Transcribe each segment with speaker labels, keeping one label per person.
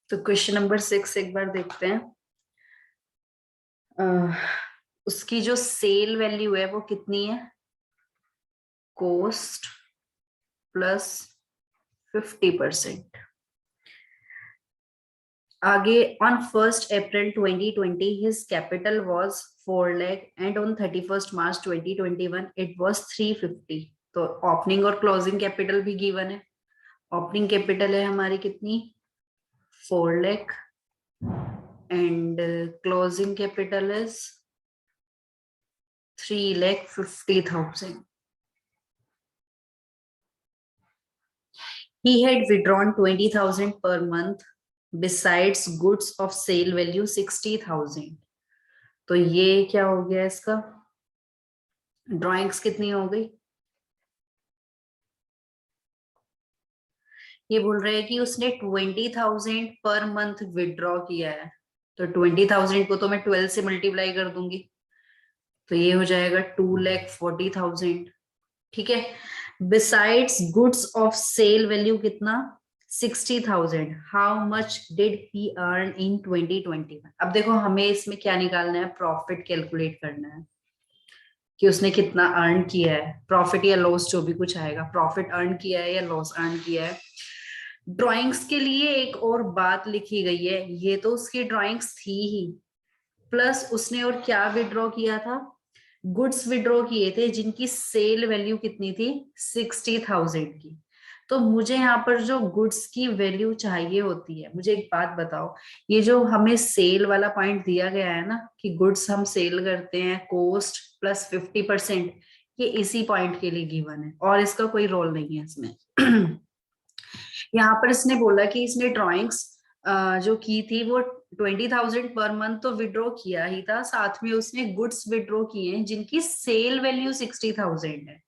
Speaker 1: तो question number 6 एक बार देखते हैं। उसकी जो सेल वैल्यू है वो कितनी है? Cost plus 50%। आगे, on 1 April 2020 his capital was 4 lakh and on 31 March 2021 it was 350। तो ओपनिंग और क्लोजिंग कैपिटल भी गिवन है। ओपनिंग कैपिटल है हमारी कितनी? 4 lakh and closing capital is 3,50,000। He had withdrawn 20,000 per month besides goods of sale value 60,000। तो ये क्या हो गया इसका? ड्राइंग्स कितनी हो गई? ये बोल रहे हैं कि उसने 20,000 पर मंथ विड्रॉ किया है। तो 20,000 को तो मैं 12 से मल्टीप्लाई कर दूंगी, तो ये हो जाएगा 2,40,000। ठीक है। Besides goods of sale value कितना? 60,000। How much did he earn in 2021? अब देखो हमें इसमें क्या निकालना है, प्रॉफिट कैलकुलेट करना है कि उसने कितना अर्न किया है। प्रॉफिट या लॉस जो भी कुछ आएगा, प्रॉफिट अर्न किया है या लॉस अर्न किया है। ड्राइंग्स के लिए एक और बात लिखी गई है, ये तो उसकी ड्राइंग्स थी ही, प्लस उसने और क्या विड्रॉ किया था? गुड्स विड्रॉ किए थे जिनकी सेल वैल्यू कितनी थी? 60,000 की। तो मुझे यहाँ पर जो गुड्स की वैल्यू चाहिए होती है, मुझे एक बात बताओ, ये जो हमें सेल वाला पॉइंट दिया गया है ना कि गुड्स हम सेल करते हैं कॉस्ट प्लस 50%, ये इसी पॉइंट के लिए गिवन है और इसका कोई रोल नहीं है इसमें। यहाँ पर इसने बोला कि इसने ड्राइंग्स जो की थी वो 20,000 पर मंथ तो विड्रॉ किया ही था, साथ में उसने गुड्स विड्रॉ किए हैं जिनकी सेल वैल्यू 60,000 है।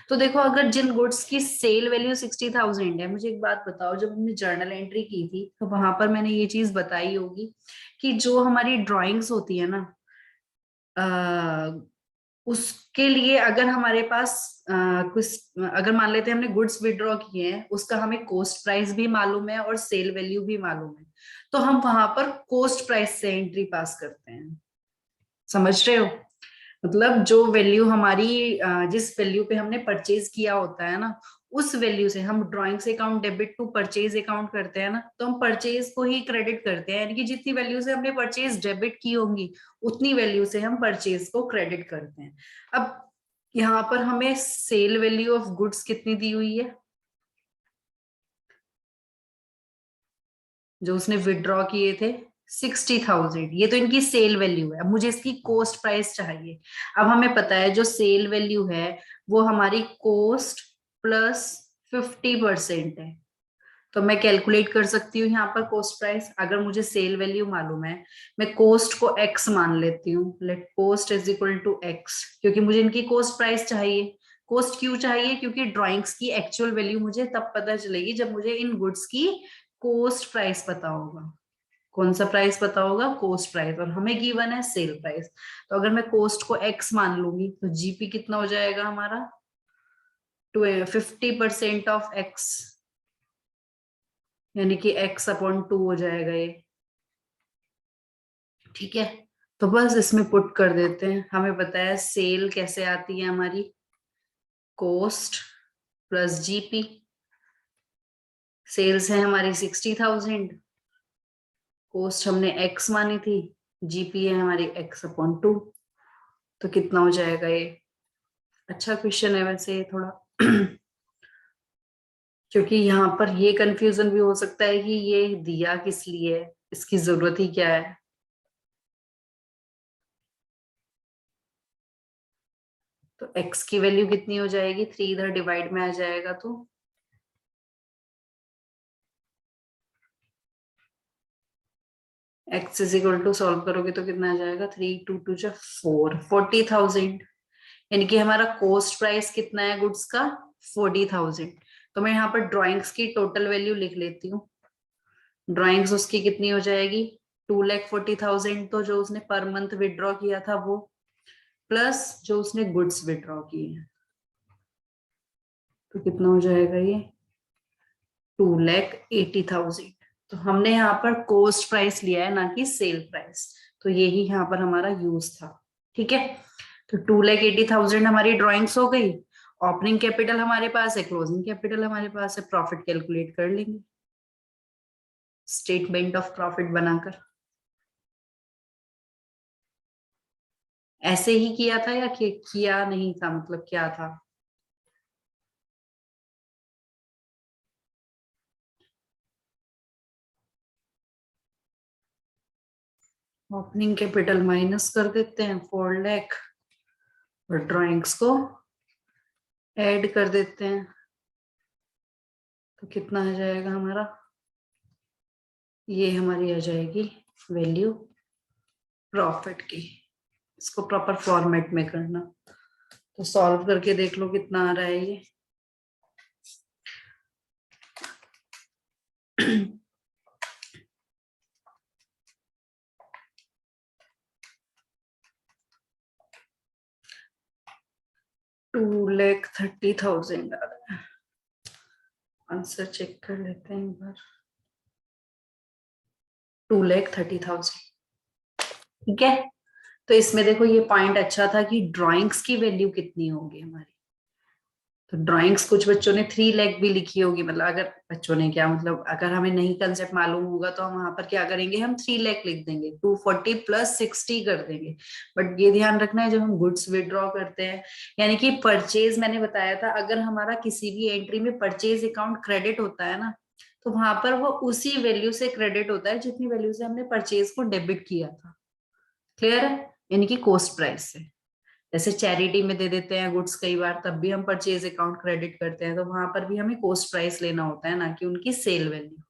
Speaker 1: तो देखो, अगर जिन गुड्स की सेल वैल्यू 60,000 है, मुझे एक बात बताओ, जब हमने जर्नल एंट्री की थी तो वहां पर मैंने ये चीज बताई होगी कि जो हमारी ड्राइंग्स होती है ना, उसके लिए अगर हमारे पास कुछ, अगर मान लेते हैं हमने गुड्स विड्रॉ किए हैं, उसका हमें कॉस्ट प्राइस भी मालूम है और सेल वैल्यू भी मालूम है, तो हम वहां पर कॉस्ट प्राइस से एंट्री पास करते हैं। समझ रहे हो? मतलब जो वैल्यू हमारी जिस वैल्यू पे हमने परचेज किया होता है ना, उस वैल्यू से हम ड्राइंग से account debit to purchase account करते हैं ना, तो हम परचेज को ही क्रेडिट करते हैं, यानी कि जितनी वैल्यू से हमने परचेज डेबिट की होंगी उतनी वैल्यू से हम परचेज को क्रेडिट करते हैं। अब यहाँ पर हमें सेल वैल्यू ऑफ गुड्स कितनी दी हुई है? जो उसने विड्रॉ किए थे 60,000, ये तो इनकी सेल वैल्यू है। अब मुझे इसकी कॉस्ट प्राइस चाहिए। अब हमें पता है जो सेल वैल्यू है वो हमारी कॉस्ट प्लस 50% है, तो मैं कैलकुलेट कर सकती हूँ यहाँ पर कॉस्ट प्राइस। अगर मुझे सेल वैल्यू मालूम है, मैं कॉस्ट को एक्स मान लेती हूँ, let cost is equal to x, क्योंकि मुझे इनकी कॉस्ट प्राइस चाहिए। कॉस्ट क्यों चाहिए? क्योंकि ड्राइंग्स की एक्चुअल वैल्यू मुझे तब पता चलेगी जब मुझे इन गुड्स की कॉस्ट प्राइस पता होगा। कौन सा प्राइस पता होगा? कॉस्ट प्राइस, और हमें गिवन है सेल प्राइस। तो अगर मैं कॉस्ट को एक्स मान लूंगी तो जीपी कितना हो जाएगा हमारा? 50% ऑफ एक्स, यानी कि एक्स अपॉन 2 हो जाएगा ये। ठीक है, तो बस इसमें पुट कर देते हैं। हमें पता है सेल कैसे आती है हमारी, कॉस्ट प्लस जीपी। सेल्स है हमारी 60,000, कॉस्ट हमने एक्स मानी थी, जीपी है हमारी एक्स अपॉन 2। तो कितना हो जाएगा ये? अच्छा क्वेश्चन है वैसे ये थोड़ा, क्योंकि यहाँ पर ये कंफ्यूजन भी हो सकता है कि ये दिया किस लिए है, इसकी जरूरत ही क्या है। तो x की वैल्यू कितनी हो जाएगी? 3 इधर डिवाइड में आ जाएगा, तो x is equal to, solve करोगे तो कितना आ जाएगा? 3 2 2 जा 4, 40,000। यानी कि हमारा कॉस्ट प्राइस कितना है गुड्स का? 40,000। तो मैं यहाँ पर ड्राइंग्स की टोटल वैल्यू लिख लेती हूँ। ड्राइंग्स उसकी कितनी हो जाएगी? 2,40,000, तो जो उसने पर मंथ विड्रॉ किया था वो, प्लस जो उसने गुड्स विड्रॉ किए हैं, तो कितना हो जाएगा ये? 2,80,000। तो हमने यहाँ पर कोस्ट प्राइस लिया है, ना कि सेल प्राइस। तो यही यहाँ पर हमारा यूज था। ठीक है, तो 2,80,000 हमारी ड्राइंग्स हो गई। ओपनिंग कैपिटल हमारे पास है, क्लोजिंग कैपिटल हमारे पास है, प्रॉफिट कैलकुलेट कर लेंगे स्टेटमेंट ऑफ प्रॉफिट बनाकर। ऐसे ही किया था या किया नहीं था, मतलब क्या था? ओपनिंग कैपिटल माइनस कर देते हैं 4 लाख, और ड्राइंग्स को ऐड कर देते हैं। तो कितना आ जाएगा हमारा? ये हमारी आ जाएगी वैल्यू प्रॉफिट की। इसको प्रॉपर फॉर्मेट में करना, तो सॉल्व करके देख लो कितना आ रहा है ये। $2,30,000 आ रहा है। आंसर चेक कर लेते हैं एक बार। 2,30,000। ठीक है, तो इसमें देखो ये पॉइंट अच्छा था कि ड्राइंग्स की वैल्यू कितनी होगी हमारी। तो ड्राइंग्स कुछ बच्चों ने 3 लाख भी लिखी होगी, मतलब अगर बच्चों ने क्या, मतलब अगर हमें नहीं कंसेप्ट मालूम होगा तो हम वहां पर क्या करेंगे, हम 3 लाख लिख देंगे, 240 प्लस 60 कर देंगे। बट ये ध्यान रखना है, जब हम गुड्स विड्रॉ करते हैं, यानी कि परचेज, मैंने बताया था अगर हमारा किसी भी एंट्री में परचेज अकाउंट क्रेडिट होता है ना, तो वहां पर वो उसी वैल्यू से क्रेडिट होता है जितनी वैल्यू से हमने परचेज को डेबिट किया था। क्लियर है? यानी कि कॉस्ट प्राइस से। जैसे चैरिटी में दे देते हैं गुड्स कई बार, तब भी हम परचेज अकाउंट क्रेडिट करते हैं, तो वहां पर भी हमें कॉस्ट प्राइस लेना होता है, ना कि उनकी सेल वैल्यू।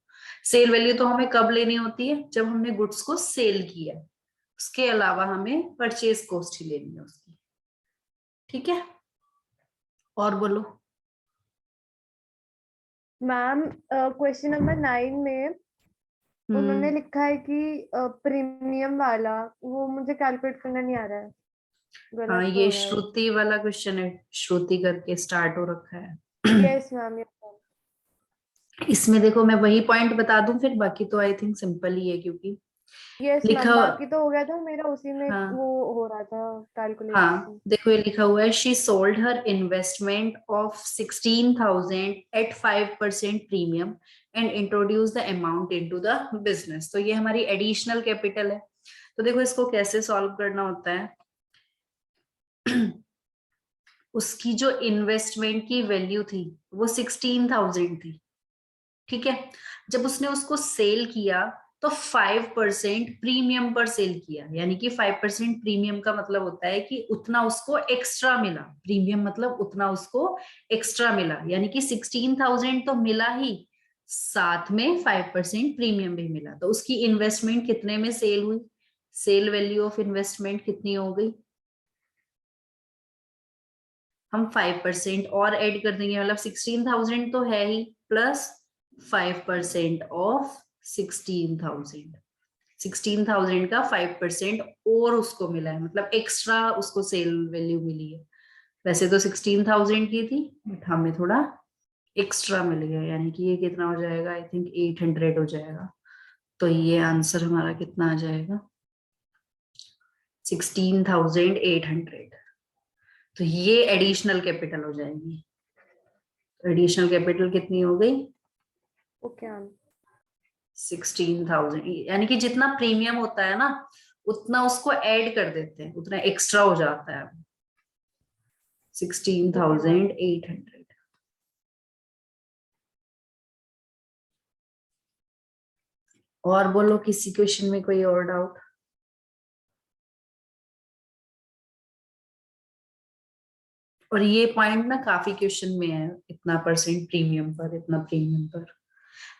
Speaker 1: सेल वैल्यू तो हमें कब लेनी होती है, जब हमने गुड्स को सेल किया। उसके अलावा हमें परचेज कॉस्ट ही लेनी है उसकी। ठीक है, और बोलो।
Speaker 2: मैम क्वेश्चन नंबर 9 में उन्होंने
Speaker 1: हम्म,
Speaker 2: लिखा है कि प्रीमियम वाला, वो मुझे कैलकुलेट करना नहीं आ रहा है,
Speaker 1: हाँ,
Speaker 2: गलत
Speaker 1: ये
Speaker 2: हो रहा है।
Speaker 1: श्रुति वाला क्वेश्चन है, श्रुति करके स्टार्ट हो रखा है।
Speaker 2: Yes ma'am, yes ma'am.
Speaker 1: इसमें देखो मैं वही पॉइंट बता दूं, फिर बाकी तो आई थिंक सिंपल ही है, क्योंकि
Speaker 2: यस
Speaker 1: लिखा।
Speaker 2: मैम, बाकी तो हो गया था मेरा, उसी में
Speaker 1: हाँ,
Speaker 2: वो हो रहा था
Speaker 1: हाँ,
Speaker 2: कैलकुलेशन।
Speaker 1: देखो ये लिखा हुआ है, she sold her investment of 16,000 at 5% premium and introduce the amount into the business. तो ये हमारी एडिशनल कैपिटल है। तो देखो इसको कैसे सॉल्व करना होता है। उसकी जो इन्वेस्टमेंट की वैल्यू थी वो 16,000 थी। ठीक है, जब उसने उसको सेल किया तो 5% प्रीमियम पर सेल किया, यानी कि 5% प्रीमियम का मतलब होता है कि उतना उसको एक्स्ट्रा मिला। प्रीमियम मतलब उतना उसको एक्स्ट्रा मिला, यानी कि 16,000 तो मिला ही, साथ में 5% प्रीमियम भी मिला। तो उसकी इन्वेस्टमेंट कितने में सेल हुई, सेल वैल्यू ऑफ इन्वेस्टमेंट कितनी हो गई, हम 5% और ऐड कर देंगे, मतलब 16,000 तो है ही, प्लस 5% ऑफ 16,000। 16,000 का 5% और उसको मिला है, मतलब एक्स्ट्रा उसको सेल वैल्यू मिली है। वैसे तो 16,000 की थी, बट हमें थोड़ा एक्स्ट्रा मिल गया, यानी कि ये कितना हो जाएगा, आई थिंक 800 हो जाएगा। तो ये आंसर हमारा कितना आ जाएगा, 16,800। तो ये एडिशनल कैपिटल हो जाएगी। एडिशनल कैपिटल कितनी हो गई,
Speaker 2: ओके मैम।
Speaker 1: 16,000, यानी कि जितना प्रीमियम होता है ना, उतना उसको ऐड कर देते हैं, उतना एक्स्ट्रा हो जाता है।
Speaker 2: Okay ma'am.
Speaker 1: 16,800। और बोलो, किसी क्वेश्चन में कोई और डाउट? और ये पॉइंट ना काफी क्वेश्चन में है, इतना परसेंट प्रीमियम पर, इतना प्रीमियम पर।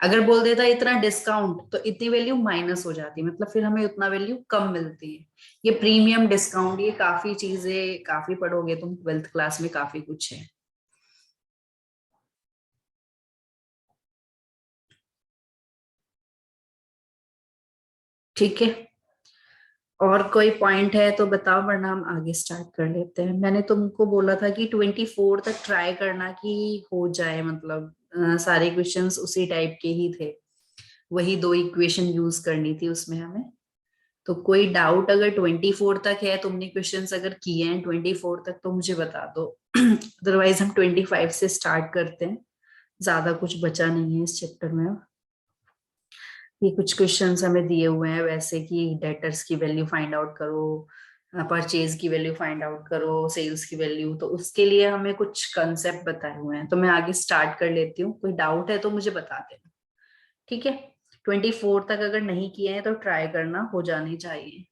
Speaker 1: अगर बोल देता इतना डिस्काउंट, तो इतनी वैल्यू माइनस हो जाती, मतलब फिर हमें उतना वैल्यू कम मिलती है। ये प्रीमियम, डिस्काउंट, ये काफी चीजें, काफी पढ़ोगे तुम 12th क्लास में, काफी कुछ है। ठीक है, और कोई पॉइंट है तो बताओ, वरना हम आगे स्टार्ट कर लेते हैं। मैंने तुमको बोला था कि 24 तक ट्राई करना कि हो जाए, मतलब सारे क्वेश्चंस उसी टाइप के ही थे। वही 2 इक्वेशन यूज करनी थी उसमें हमें। तो कोई डाउट अगर 24 तक है, तुमने क्वेश्चंस अगर किए हैं 24 तक तो मुझे बता दो। अदरवाइज हम 25 से स्टार्ट करते हैं, ज्यादा कुछ बचा नहीं है इस चैप्टर में। ये कुछ क्वेश्चंस हमें दिए हुए हैं वैसे कि डेटर्स की वैल्यू फाइंड आउट करो, परचेज की वैल्यू फाइंड आउट करो, सेल्स की वैल्यू, तो उसके लिए हमें कुछ कंसेप्ट बताए हुए हैं। तो मैं आगे स्टार्ट कर लेती हूँ, कोई डाउट है तो मुझे बता देना, ठीक है। 24 तक अगर नहीं किए हैं तो ट्राई करना, हो जानी चाहिए।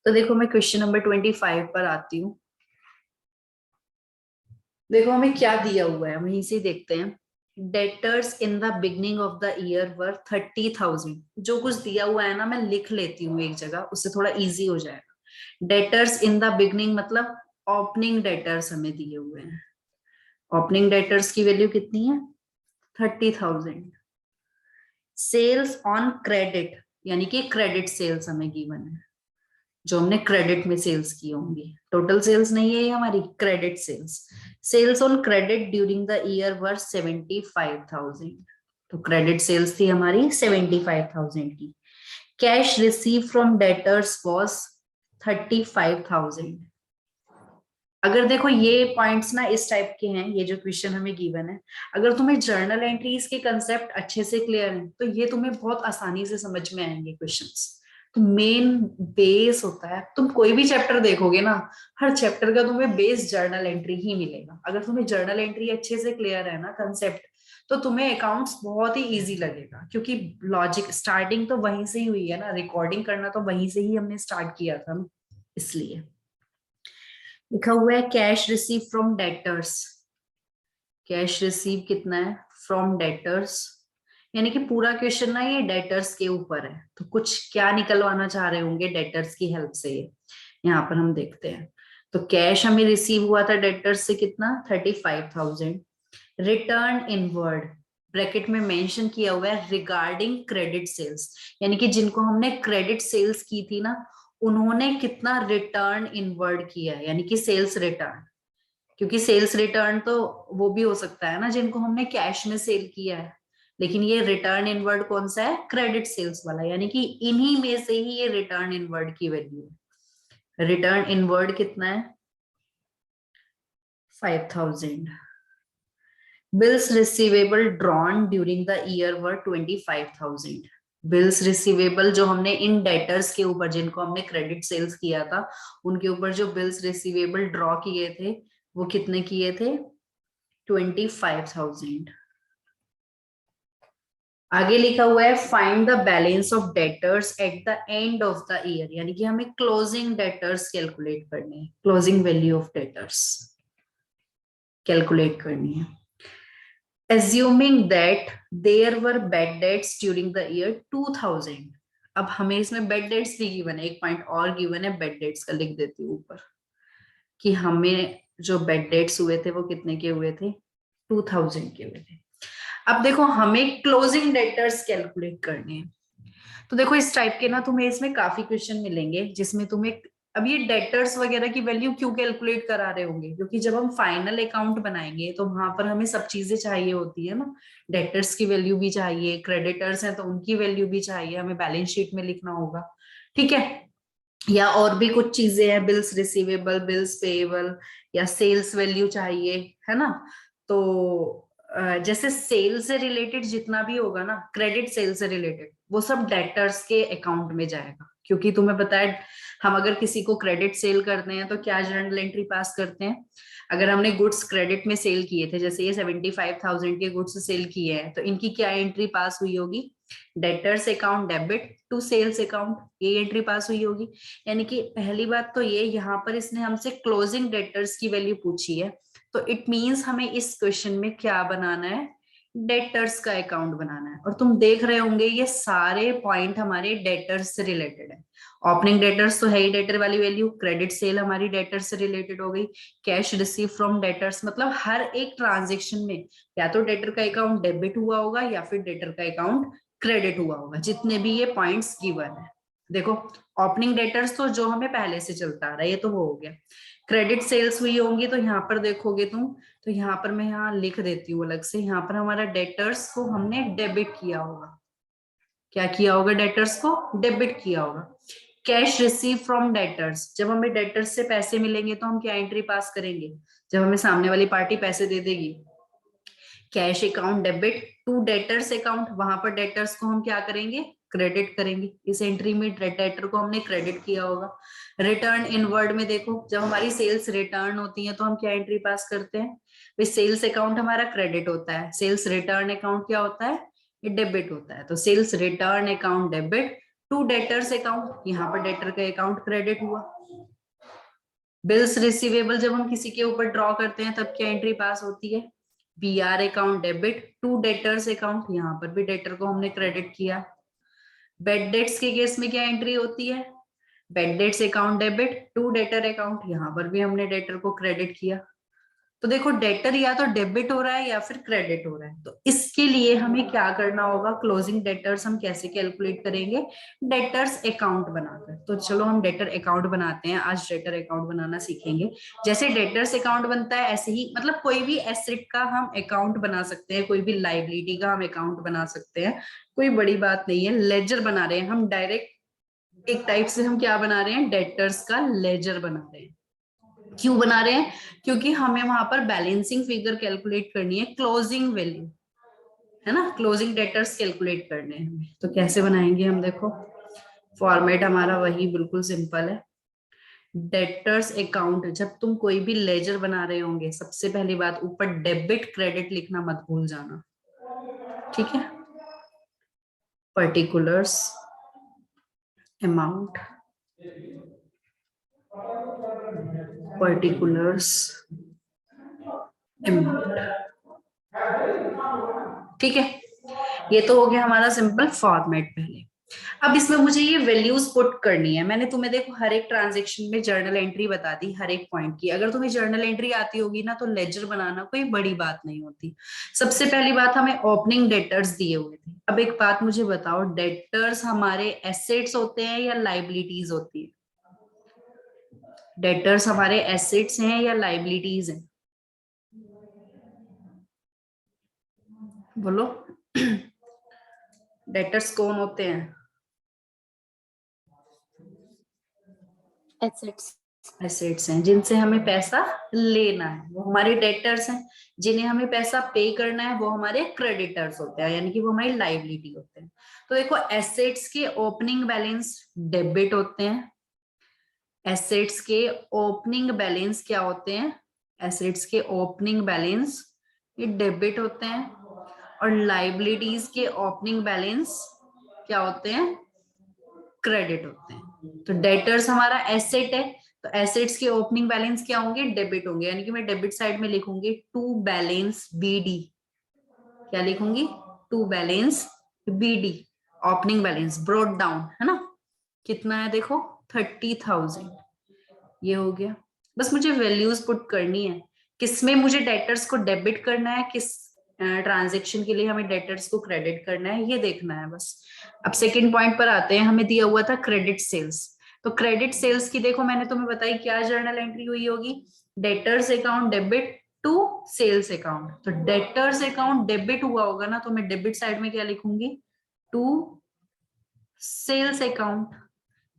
Speaker 1: तो देखो मैं क्वेश्चन नंबर 25 पर आती हूँ। देखो हमें क्या दिया हुआ है, वहीं से देखते हैं। Debtors in the beginning of the year वर 30,000। जो कुछ दिया हुआ है ना, मैं लिख लेती हूँ एक जगह, उससे थोड़ा इजी हो जाएगा। डेटर्स इन द बिगनिंग मतलब ओपनिंग डेटर्स हमें दिए हुए हैं। ओपनिंग डेटर्स की वैल्यू कितनी है? 30,000। सेल्स ऑन क्रेडिट यानी कि क्रेडिट सेल्स हमें गिवन है, जो हमने क्रेडिट में सेल्स की होंगी। टोटल सेल्स नहीं है ये हमारी, credit sales. Sales on credit during the year were 75,000। तो क्रेडिट सेल्स थी हमारी 75,000 की। Cash receive from debtors was 35,000। अगर देखो ये पॉइंट्स ना इस टाइप के हैं, ये जो क्वेश्चन हमें गिवन है, अगर तुम्हें जर्नल एंट्रीज के कंसेप्ट अच्छे से क्लियर है तो ये तुम्हें बहुत आसानी से समझ में आएंगे क्वेश्चंस। तो मेन बेस होता है, तुम कोई भी चैप्टर देखोगे ना, हर चैप्टर का तुम्हें बेस जर्नल एंट्री ही मिलेगा। अगर तुम्हें जर्नल एंट्री अच्छे से क्लियर है ना कंसेप्ट, तो तुम्हें अकाउंट्स बहुत ही इजी लगेगा, क्योंकि लॉजिक स्टार्टिंग तो वहीं से ही हुई है ना, रिकॉर्डिंग करना तो वहीं से ही हमने स्टार्ट किया था ना, इसलिए। लिखा हुआ है cash receive from debtors. Cash receive कितना है? फ्रॉम डेटर्स, यानी कि पूरा क्वेश्चन ना ये डेटर्स के ऊपर है, तो कुछ क्या निकलवाना चाह रहे होंगे डेटर्स की हेल्प से, यहाँ पर हम देखते हैं। तो कैश हमें रिसीव हुआ था डेटर्स से कितना? 35,000। रिटर्न इनवर्ड ब्रैकेट में मेंशन किया हुआ है रिगार्डिंग क्रेडिट सेल्स, यानी कि जिनको हमने क्रेडिट सेल्स की थी ना, उन्होंने कितना रिटर्न इनवर्ड किया है, यानी कि सेल्स रिटर्न। क्योंकि सेल्स रिटर्न तो वो भी हो सकता है ना जिनको हमने कैश में सेल किया है, लेकिन ये रिटर्न इनवर्ड कौन सा है? क्रेडिट सेल्स वाला, यानी कि इन्हीं में से ही ये रिटर्न इनवर्ड की वैल्यू है। रिटर्न इनवर्ड कितना है? 5,000। Bills receivable drawn during the year were 25,000। Bills receivable जो हमने इन डेटर्स के ऊपर, जिनको हमने क्रेडिट सेल्स किया था, उनके ऊपर जो बिल्स रिसीवेबल ड्रॉ किए थे वो कितने किए थे? 25,000। आगे लिखा हुआ है find the balance of debtors at the end of the year, यानी कि हमें क्लोजिंग डेटर्स कैलकुलेट करने हैं, closing value of debtors calculate करनी है। assuming that there were bad debts during the year 2000। अब हमें इसमें बेड डेट्स भी गिवन है, एक पॉइंट और गिवन है बेड डेट्स का, लिख देती हूँ ऊपर कि हमें जो बेड डेट्स हुए थे वो कितने के हुए थे? 2000 के हुए थे। अब देखो हमें क्लोजिंग डेटर्स कैलकुलेट करने हैं। तो देखो इस टाइप के ना तुम्हें इसमें काफी क्वेश्चन मिलेंगे जिसमें तुम्हें, अब ये डेटर्स वगैरह की वैल्यू क्यों कैलकुलेट करा रहे होंगे, क्योंकि जब हम फाइनल अकाउंट बनाएंगे तो वहां पर हमें सब चीजें चाहिए होती है ना, डेटर्स की वैल्यू भी चाहिए, क्रेडिटर्स हैं तो उनकी वैल्यू भी चाहिए, हमें बैलेंस शीट में लिखना होगा, ठीक है। या और भी कुछ चीजें हैं, बिल्स रिसीवेबल, बिल्स पेएबल, या सेल्स वैल्यू चाहिए, है ना। तो जैसे सेल से रिलेटेड जितना भी होगा ना, क्रेडिट सेल से रिलेटेड, वो सब डेटर्स के अकाउंट में जाएगा, क्योंकि तुम्हें पता है हम अगर किसी को क्रेडिट सेल करते हैं तो क्या जर्नल एंट्री पास करते हैं। अगर हमने गुड्स क्रेडिट में सेल किए थे, जैसे ये 75,000 के गुड्स सेल किए हैं, तो इनकी क्या एंट्री पास हुई होगी? Debtors account debit to sales account, ये एंट्री पास हुई होगी। यानी कि पहली बात तो ये, यहाँ पर इसने हमसे क्लोजिंग डेटर्स की वैल्यू पूछी है, तो इट मींस हमें इस क्वेश्चन में क्या बनाना है? डेटर्स का अकाउंट बनाना है। और तुम देख रहे होंगे ये सारे पॉइंट हमारे डेटर्स से रिलेटेड है। ओपनिंग डेटर्स तो है ही डेटर वाली वैल्यू, क्रेडिट सेल हमारी डेटर्स से रिलेटेड हो गई, कैश रिसीव फ्रॉम डेटर्स मतलब हर एक ट्रांजेक्शन में या तो डेटर का अकाउंट डेबिट हुआ होगा या फिर डेटर का अकाउंट क्रेडिट हुआ होगा, जितने भी ये पॉइंट्स गिवन है। देखो ओपनिंग डेटर्स तो जो हमें पहले से चलता आ रहा है, ये तो वो हो गया। क्रेडिट सेल्स हुई होंगी तो यहाँ पर देखोगे तुम, तो यहाँ पर मैं यहाँ लिख देती हूँ अलग से, यहाँ पर हमारा डेटर्स को हमने डेबिट किया होगा। क्या किया होगा? डेटर्स को डेबिट किया होगा। कैश रिसीव फ्रॉम डेटर्स, जब हमें डेटर्स से पैसे मिलेंगे तो हम क्या एंट्री पास करेंगे? जब हमें सामने वाली पार्टी पैसे दे देगी, cash account debit to debtors account, वहां पर डेटर्स को हम क्या करेंगे? क्रेडिट करेंगे। इस एंट्री में डेटर को हमने क्रेडिट किया होगा। रिटर्न इनवर्ड में देखो, जब हमारी सेल्स रिटर्न होती है तो हम क्या एंट्री पास करते हैं? भाई सेल्स अकाउंट हमारा क्रेडिट होता है, सेल्स रिटर्न अकाउंट क्या होता है? ये डेबिट होता है। तो sales return account debit to debtors account, यहाँ पर डेटर का अकाउंट क्रेडिट हुआ। बिल्स रिसीवेबल, जब हम किसी के ऊपर ड्रॉ करते हैं तब क्या एंट्री पास होती है? BR account debit to debtors account, यहाँ पर भी डेटर को हमने क्रेडिट किया। बेड डेट्स के केस में क्या एंट्री होती है? Bad debts account debit to debtor account, यहाँ पर भी हमने डेटर को क्रेडिट किया। तो देखो डेटर या तो डेबिट हो रहा है या फिर क्रेडिट हो रहा है, तो इसके लिए हमें क्या करना होगा? क्लोजिंग डेटर्स हम कैसे कैलकुलेट करेंगे? डेटर्स अकाउंट बनाकर। तो चलो हम डेटर अकाउंट बनाते हैं, आज डेटर अकाउंट बनाना सीखेंगे। जैसे डेटर्स अकाउंट बनता है ऐसे ही, मतलब कोई भी एसेट का हम अकाउंट बना सकते हैं, कोई भी लाइबिलिटी का हम अकाउंट बना सकते हैं, कोई बड़ी बात नहीं है। लेजर बना रहे हैं हम डायरेक्ट, एक टाइप से हम क्या बना रहे हैं? डेटर्स का लेजर बना रहे हैं। क्यों बना रहे हैं? क्योंकि हमें वहां पर बैलेंसिंग फिगर कैलकुलेट करनी है, क्लोजिंग वैल्यू है ना, क्लोजिंग डेटर्स कैलकुलेट करने हैं हमें। तो कैसे बनाएंगे हम? देखो फॉर्मेट हमारा वही बिल्कुल सिंपल है। डेटर्स अकाउंट, जब तुम कोई भी लेजर बना रहे होंगे, सबसे पहली बात ऊपर डेबिट क्रेडिट लिखना मत भूल जाना, ठीक है? पर्टिकुलर्स अमाउंट, पर्टिकुलर्स अमाउंट, ठीक है? ये तो हो गया हमारा सिंपल फॉर्मेट। पहले अब इसमें मुझे ये वैल्यूज पुट करनी है। मैंने तुम्हें देखो हर एक ट्रांजेक्शन में जर्नल एंट्री बता दी, हर एक पॉइंट की। अगर तुम्हें जर्नल एंट्री आती होगी ना तो लेजर बनाना कोई बड़ी बात नहीं होती। सबसे पहली बात, हमें ओपनिंग डेटर्स दिए हुए थे। अब एक बात मुझे बताओ, डेटर्स हमारे एसेट्स होते हैं या लाइबिलिटीज होती है? डेटर्स हमारे एसेट्स हैं या लाइबिलिटीज हैं? बोलो डेटर्स कौन होते हैं?
Speaker 3: एसेट्स।
Speaker 1: एसेट्स हैं, जिनसे हमें पैसा लेना है वो हमारे डेटर्स हैं। जिन्हें हमें पैसा पे करना है वो हमारे क्रेडिटर्स होते हैं, यानी कि वो हमारी लाइबिलिटी होते हैं। तो देखो एसेट्स के ओपनिंग बैलेंस डेबिट होते हैं। एसेट्स के ओपनिंग बैलेंस क्या होते हैं? एसेट्स के ओपनिंग बैलेंस ये डेबिट होते हैं। और लाइबिलिटीज के ओपनिंग बैलेंस क्या होते हैं? क्रेडिट होते हैं। तो डेटर्स हमारा एसेट है, तो एसेट्स के ओपनिंग बैलेंस क्या होंगे? डेबिट होंगे, यानी कि मैं डेबिट साइड में लिखूंगी टू बैलेंस बीडी। क्या लिखूंगी? To balance BD, opening balance brought down, है ना? कितना है देखो? 30,000। ये हो गया। बस मुझे वैल्यूज पुट करनी है, किसमें मुझे डेटर्स को डेबिट करना है, किस ट्रांजेक्शन के लिए हमें डेटर्स को क्रेडिट करना है, ये देखना है बस। अब सेकंड पॉइंट पर आते हैं। हमें दिया हुआ था क्रेडिट सेल्स। तो क्रेडिट सेल्स की देखो मैंने तुम्हें बताई क्या जर्नल एंट्री हुई होगी? Debtors account debit to sales account. तो डेटर्स अकाउंट डेबिट हुआ होगा ना, तो मैं डेबिट साइड में क्या लिखूंगी? To sales account.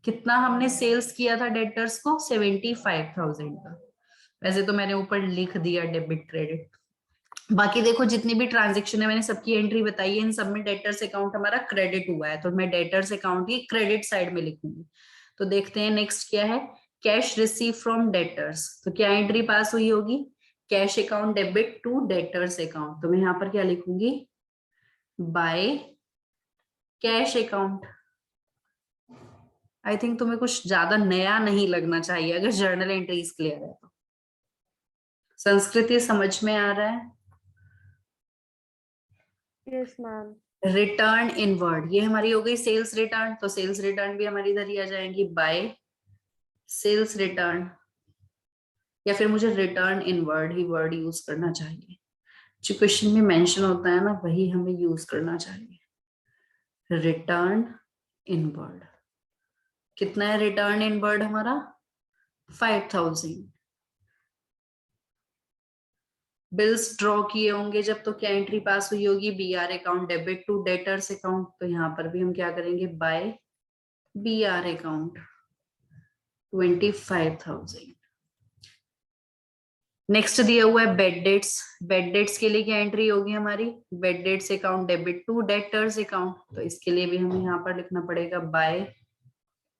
Speaker 1: कितना हमने सेल्स किया था डेटर्स को? 75,000 का। वैसे तो मैंने ऊपर लिख दिया डेबिट क्रेडिट। बाकी देखो जितनी भी ट्रांजेक्शन है मैंने सबकी एंट्री बताई है, इन सब में डेटर्स अकाउंट हमारा क्रेडिट हुआ है, तो मैं डेटर्स अकाउंट की क्रेडिट साइड में लिखूंगी। तो देखते हैं नेक्स्ट क्या है। कैश रिसीव फ्रॉम डेटर्स, तो क्या एंट्री पास हुई होगी? Cash account debit to debtors account. तो मैं यहाँ पर क्या लिखूंगी? By cash account. I think तुम्हें कुछ ज्यादा नया नहीं लगना चाहिए अगर जर्नल एंट्रीज क्लियर है तो। संस्कृति समझ में आ रहा है?
Speaker 2: Yes ma'am.
Speaker 1: रिटर्न इनवर्ड, ये हमारी हो गई सेल्स रिटर्न, तो सेल्स रिटर्न भी हमारी इधर ही आ जाएंगी बाय सेल्स रिटर्न, या फिर मुझे रिटर्न इनवर्ड ही वर्ड यूज करना चाहिए। जो क्वेश्चन में मेंशन होता है ना वही हमें यूज करना चाहिए। रिटर्न इनवर्ड कितना है? रिटर्न इनवर्ड हमारा 5,000। बिल्स ड्रॉ किए होंगे जब, तो क्या एंट्री पास हुई होगी, BR account debit to debtors account. तो यहाँ पर भी हम क्या करेंगे, बाय BR अकाउंट 25,000। नेक्स्ट दिया हुआ है बेड डेट्स। बेड डेट्स के लिए क्या एंट्री होगी हमारी, bad debts account debit to debtors account. तो इसके लिए भी हमें यहाँ पर लिखना पड़ेगा बाय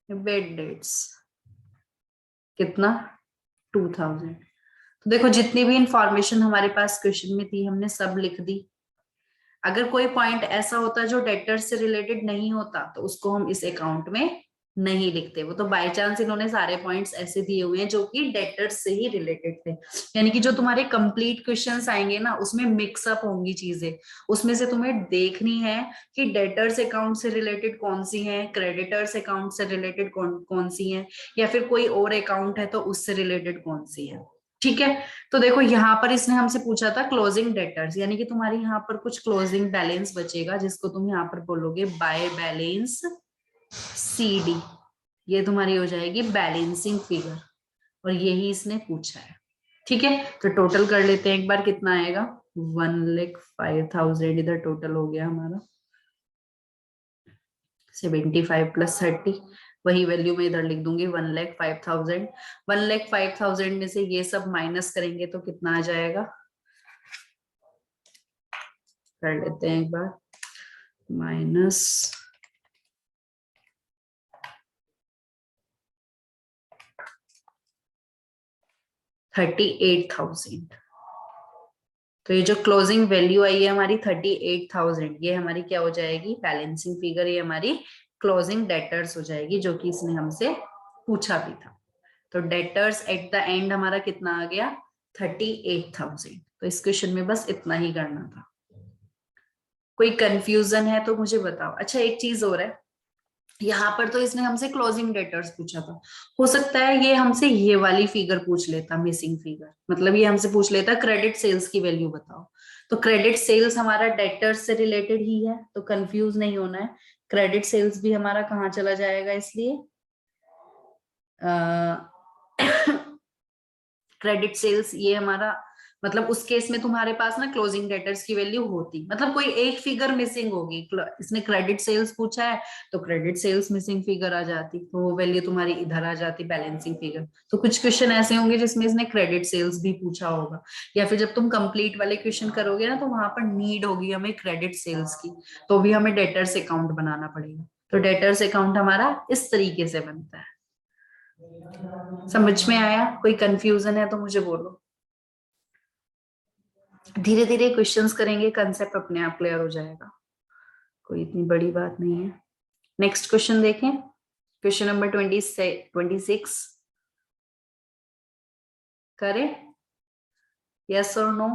Speaker 1: बेड डेट्स, कितना 2,000। तो देखो जितनी भी इंफॉर्मेशन हमारे पास क्वेश्चन में थी हमने सब लिख दी। अगर कोई पॉइंट ऐसा होता जो डेटर्स से रिलेटेड नहीं होता तो उसको हम इस अकाउंट में नहीं लिखते। वो तो बाय चांस इन्होंने सारे पॉइंट्स ऐसे दिए हुए हैं जो कि डेटर्स से ही रिलेटेड थे। यानी कि जो तुम्हारे कंप्लीट क्वेश्चंस आएंगे ना उसमें मिक्सअप होंगी चीजें। उसमें से तुम्हें देखनी है कि डेटर्स अकाउंट से रिलेटेड कौन सी है, क्रेडिटर्स अकाउंट से रिलेटेड कौन सी है, या फिर कोई और अकाउंट है तो उससे रिलेटेड कौन सी है। ठीक है। तो देखो यहाँ पर इसने हमसे पूछा था क्लोजिंग डेटर्स, यानी कि तुम्हारे यहाँ पर कुछ क्लोजिंग बैलेंस बचेगा जिसको तुम यहाँ पर बोलोगे बाय बैलेंस CD। ये तुम्हारी हो जाएगी बैलेंसिंग फिगर, और यही इसने पूछा है। ठीक है, तो टोटल कर लेते हैं एक बार, कितना आएगा 1,05,000। इधर टोटल हो गया हमारा 75 + 30, वही वैल्यू में इधर लिख दूंगी 1,05,000। 1,05,000 में से ये सब माइनस करेंगे तो कितना आ जाएगा, कर लेते हैं एक बार, माइनस 38,000। तो ये जो क्लोजिंग वैल्यू आई है हमारी 38,000, ये हमारी क्या हो जाएगी, बैलेंसिंग फिगर। ये हमारी क्लोजिंग डेटर्स हो जाएगी जो कि इसने हमसे पूछा भी था। तो डेटर्स एट द एंड हमारा कितना आ गया, 38,000। तो इस क्वेश्चन में बस इतना ही करना था। कोई कंफ्यूजन है तो मुझे बताओ। अच्छा एक चीज और है, यहाँ पर तो इसने हमसे क्लोजिंग डेटर्स पूछा था, हो सकता है ये हमसे ये वाली फिगर पूछ लेता, मिसिंग फिगर। मतलब ये हमसे पूछ लेता क्रेडिट सेल्स की वैल्यू बताओ। तो क्रेडिट सेल्स हमारा डेटर्स से रिलेटेड ही है, तो कंफ्यूज नहीं होना है। क्रेडिट सेल्स भी हमारा कहाँ चला जाएगा, इसलिए क्रेडिट सेल्स ये हमारा, मतलब उस केस में तुम्हारे पास ना क्लोजिंग डेटर्स की वैल्यू होती, मतलब कोई एक फिगर मिसिंग होगी। इसने क्रेडिट सेल्स पूछा है तो क्रेडिट सेल्स मिसिंग फिगर आ जाती, तो वो वैल्यू तुम्हारी इधर आ जाती बैलेंसिंग फिगर। तो कुछ क्वेश्चन ऐसे होंगे जिसमें इसने क्रेडिट सेल्स भी पूछा होगा, या फिर जब तुम कंप्लीट वाले क्वेश्चन करोगे ना तो वहां पर नीड होगी हमें क्रेडिट सेल्स की, तो भी हमें डेटर्स अकाउंट बनाना पड़ेगा। तो डेटर्स अकाउंट हमारा इस तरीके से बनता है। समझ में आया? कोई कंफ्यूजन है तो मुझे बोलो। धीरे धीरे क्वेश्चंस करेंगे, कंसेप्ट अपने आप क्लियर हो जाएगा, कोई इतनी बड़ी बात नहीं है। नेक्स्ट क्वेश्चन देखें, क्वेश्चन नंबर 26 करें, यस और नो?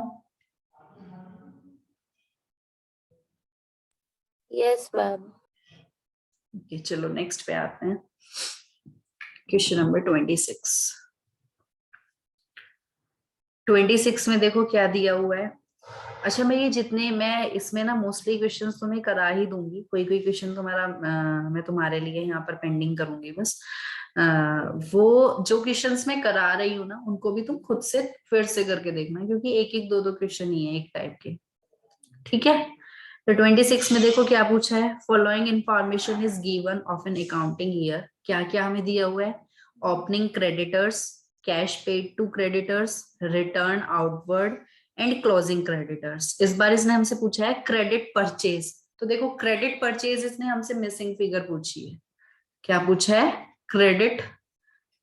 Speaker 2: Yes ma'am.
Speaker 1: ओके चलो नेक्स्ट पे आते हैं। क्वेश्चन नंबर 26 में देखो क्या दिया हुआ है। अच्छा मैं ये जितने, मैं इसमें ना मोस्टली क्वेश्चंस तुम्हें करा ही दूंगी, कोई कोई क्वेश्चन तुम्हारा मैं तुम्हारे लिए यहाँ पर पेंडिंग करूंगी बस। वो जो क्वेश्चंस मैं करा रही हूँ ना उनको भी तुम खुद से फिर से करके देखना, क्योंकि एक एक दो दो क्वेश्चन ही है एक टाइप के। ठीक है, तो 26 में देखो क्या पूछा है, following information is given of an accounting year. क्या क्या हमें दिया हुआ है, opening creditors, cash paid to creditors, return outward and closing creditors. इस बार इसने हमसे पूछा है क्रेडिट परचेज। तो देखो क्रेडिट परचेज इसने हमसे मिसिंग फिगर पूछी है। क्या पूछा है, क्रेडिट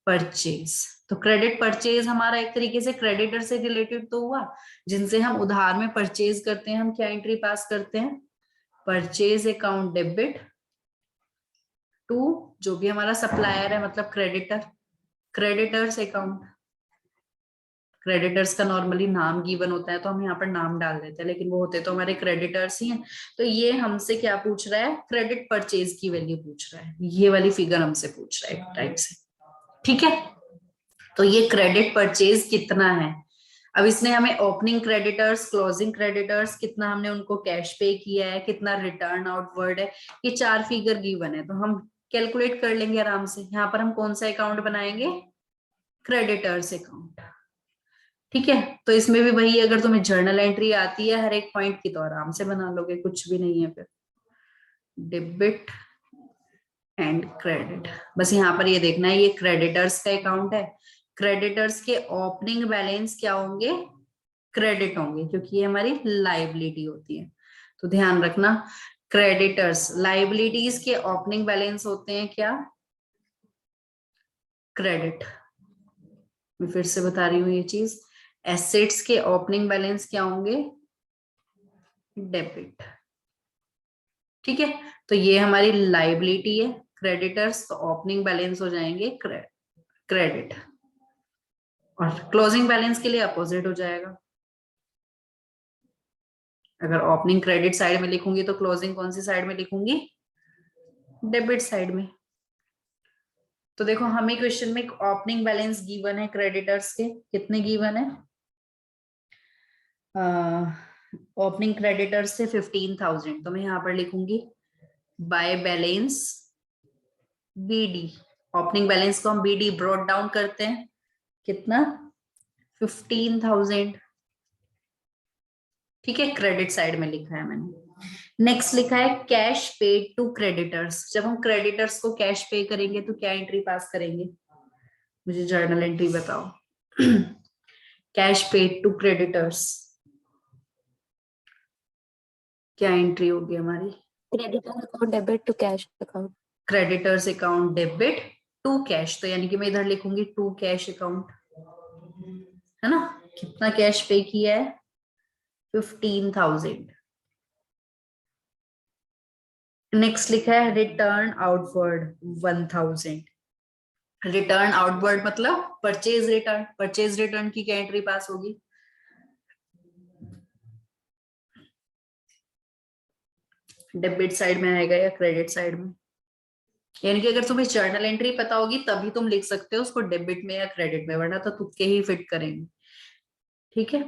Speaker 1: परचेज। तो क्रेडिट परचेज हमारा एक तरीके से क्रेडिटर से रिलेटेड तो हुआ, जिनसे हम उधार में परचेज करते हैं, हम क्या एंट्री पास करते हैं, परचेज अकाउंट डेबिट टू जो भी हमारा सप्लायर है, मतलब क्रेडिटर, क्रेडिटर्स अकाउंट। क्रेडिटर्स का नॉर्मली नाम गिवन होता है तो हम यहाँ पर नाम डाल देते हैं, लेकिन वो होते तो हमारे क्रेडिटर्स ही हैं। तो ये हमसे क्या पूछ रहा है, क्रेडिट परचेज की वैल्यू पूछ रहा है, ये वाली फिगर हमसे पूछ रहा है टाइप से। ठीक है, तो ये क्रेडिट परचेज कितना है। अब इसने हमें ओपनिंग क्रेडिटर्स, क्लोजिंग क्रेडिटर्स, कितना हमने उनको कैश पे किया है, कितना रिटर्न आउटवर्ड है, ये 4 फिगर गिवन है। तो हम कैलकुलेट कर लेंगे आराम से। यहाँ पर हम कौन सा अकाउंट बनाएंगे, क्रेडिटर्स अकाउंट। ठीक है, तो इसमें भी वही, अगर तुम्हें जर्नल एंट्री आती है हर एक पॉइंट की तो आराम से बना लोगे, कुछ भी नहीं है फिर। डेबिट एंड क्रेडिट, बस यहाँ पर ये देखना है, ये क्रेडिटर्स का अकाउंट है, क्रेडिटर्स के ओपनिंग बैलेंस क्या होंगे, क्रेडिट होंगे, क्योंकि ये हमारी लाइबिलिटी होती है। तो ध्यान रखना, क्रेडिटर्स लाइबिलिटीज के ओपनिंग बैलेंस होते हैं क्या, क्रेडिट। मैं फिर से बता रही हूँ ये चीज, एसेट्स के ओपनिंग बैलेंस क्या होंगे, डेबिट। ठीक है, तो ये हमारी लाइबिलिटी है क्रेडिटर्स, तो ओपनिंग बैलेंस हो जाएंगे क्रेडिट, और क्लोजिंग बैलेंस के लिए अपोजिट हो जाएगा। अगर ओपनिंग क्रेडिट साइड में लिखूंगी तो क्लोजिंग कौन सी साइड में लिखूंगी, डेबिट साइड में। तो देखो हमें क्वेश्चन में ओपनिंग बैलेंस गिवन है क्रेडिटर्स के, कितने गिवन है, ओपनिंग क्रेडिटर्स से 15,000, तो मैं यहाँ पर लिखूंगी by balance BD, opening balance को हम बीडी ब्रॉट डाउन करते हैं, कितना, 15,000। ठीक है, क्रेडिट साइड में लिखा है मैंने। नेक्स्ट लिखा है कैश पेड टू क्रेडिटर्स, जब हम क्रेडिटर्स को कैश पे करेंगे तो क्या एंट्री पास करेंगे, मुझे जर्नल एंट्री बताओ। कैश पेड टू क्रेडिटर्स क्या एंट्री होगी हमारी,
Speaker 3: creditor account debit to cash account.
Speaker 1: Creditors account debit to cash, तो यानी कि मैं इधर लिखूंगी टू कैश अकाउंट, है ना, कितना कैश पे किया है, 15,000। नेक्स्ट लिखा है रिटर्न आउटवर्ड 1,000, रिटर्न आउटवर्ड मतलब परचेज रिटर्न, परचेज रिटर्न की क्या एंट्री पास होगी, डेबिट साइड में आएगा या क्रेडिट साइड में, यानी कि अगर तुम्हें जर्नल एंट्री पता होगी तभी तुम लिख सकते हो उसको डेबिट में या क्रेडिट में, वरना तो तुक्के ही फिट करेंगे। ठीक है,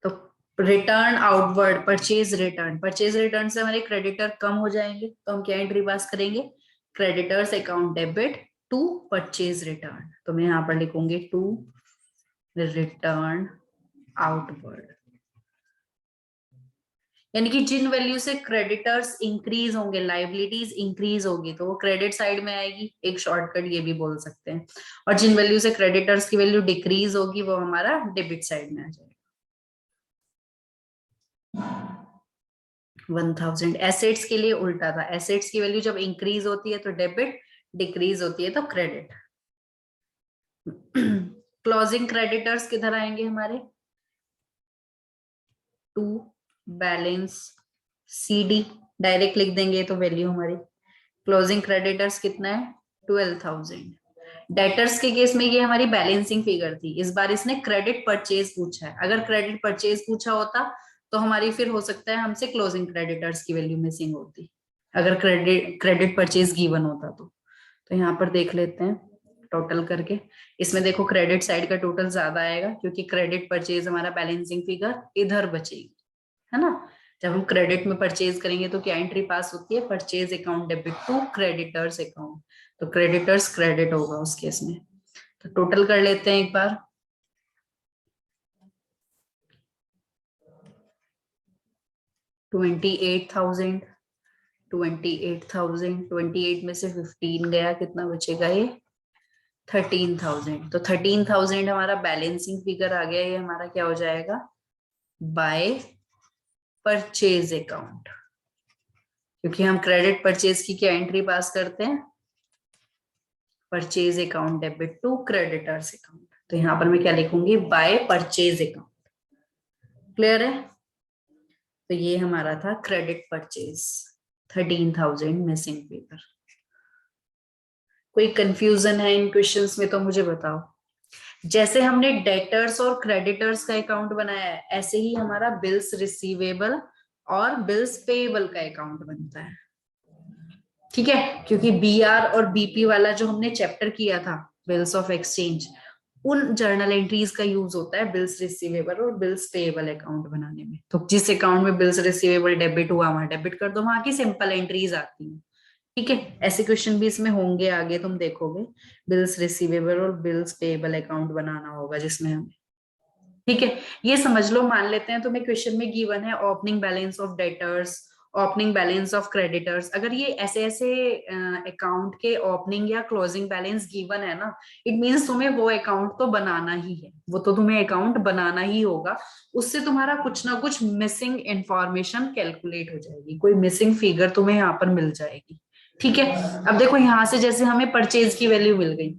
Speaker 1: तो return outward purchase return, purchase return से हमारे क्रेडिटर कम हो जाएंगे, तो हम क्या एंट्री पास करेंगे, creditors account debit to purchase return, तो मैं यहाँ पर लिखूंगी टू रिटर्न आउटवर्ड, यानी कि जिन वैल्यू से क्रेडिटर्स इंक्रीज होंगे, लाइबिलिटीज इंक्रीज होगी, तो वो क्रेडिट साइड में आएगी, एक शॉर्टकट ये भी बोल सकते हैं, और जिन वैल्यू से क्रेडिटर्स की वैल्यू डिक्रीज होगी वो हमारा डेबिट साइड में आ जाएगा। 1,000 एसेट्स के लिए उल्टा था, एसेट्स की वैल्यू जब इंक्रीज होती है तो डेबिट, डिक्रीज होती है तो क्रेडिट। क्लोजिंग क्रेडिटर्स किधर आएंगे हमारे, टू बैलेंस सीडी, डायरेक्ट लिख देंगे तो वैल्यू हमारी, क्लोजिंग क्रेडिटर्स कितना है 12,000। डेटर्स के केस में ये हमारी बैलेंसिंग फिगर थी, इस बार इसने क्रेडिट परचेज पूछा है, अगर क्रेडिट परचेज पूछा होता तो हमारी फिर हो सकता है हमसे क्लोजिंग क्रेडिटर्स की वैल्यू मिसिंग होती, अगर क्रेडिट परचेज गिवन होता तो यहाँ पर देख लेते हैं टोटल करके, इसमें देखो क्रेडिट साइड का टोटल ज्यादा आएगा क्योंकि क्रेडिट परचेज हमारा बैलेंसिंग फिगर इधर बचेगी, है ना। जब हम क्रेडिट में परचेज करेंगे तो क्या एंट्री पास होती है, purchase account debit to creditors account, तो क्रेडिटर्स क्रेडिट होगा उस केस में। तो टोटल कर लेते हैं एक बार, $28,000, 28 में से 15 गया, कितना बचेगा ये 13,000, तो 13,000 हमारा बैलेंसिंग फिगर आ गया, ये हमारा क्या हो जाएगा, बाय परचेज अकाउंट, क्योंकि हम क्रेडिट परचेज की क्या एंट्री पास करते हैं, purchase account debit to creditors account, तो यहां पर मैं क्या लिखूंगी, बाय परचेज अकाउंट। क्लियर है, तो ये हमारा था क्रेडिट परचेज, 13,000 मिसिंग फिगर। कोई कंफ्यूजन है इन क्वेश्चंस में तो मुझे बताओ। जैसे हमने डेटर्स और क्रेडिटर्स का अकाउंट बनाया है, ऐसे ही हमारा बिल्स रिसीवेबल और बिल्स पेएबल का अकाउंट बनता है, ठीक है, क्योंकि बीआर और बीपी वाला जो हमने चैप्टर किया था, बिल्स ऑफ एक्सचेंज, उन जर्नल एंट्रीज का यूज होता है बिल्स रिसीवेबल और बिल्स पेएबल अकाउंट बनाने में। तो जिस अकाउंट में बिल्स रिसीवेबल डेबिट हुआ वहां डेबिट कर दो, वहां की सिंपल एंट्रीज आती हैं, ठीक है। ऐसे क्वेश्चन भी इसमें होंगे आगे, तुम देखोगे बिल्स रिसीवेबल और बिल्स पेएबल अकाउंट बनाना होगा जिसमें हमें, ठीक है, ये समझ लो। मान लेते हैं तुम्हें क्वेश्चन में गिवन है opening balance of debtors, opening balance of creditors. अगर ये ऐसे ऐसे अकाउंट के ओपनिंग या क्लोजिंग बैलेंस गिवन है ना, इट मींस तुम्हें वो अकाउंट तो बनाना ही है, वो तो तुम्हें अकाउंट बनाना ही होगा। उससे तुम्हारा कुछ ना कुछ मिसिंग इंफॉर्मेशन कैलकुलेट हो जाएगी, कोई मिसिंग फिगर तुम्हें यहाँ पर मिल जाएगी। ठीक है, अब देखो यहाँ से जैसे हमें परचेज की वैल्यू मिल गई,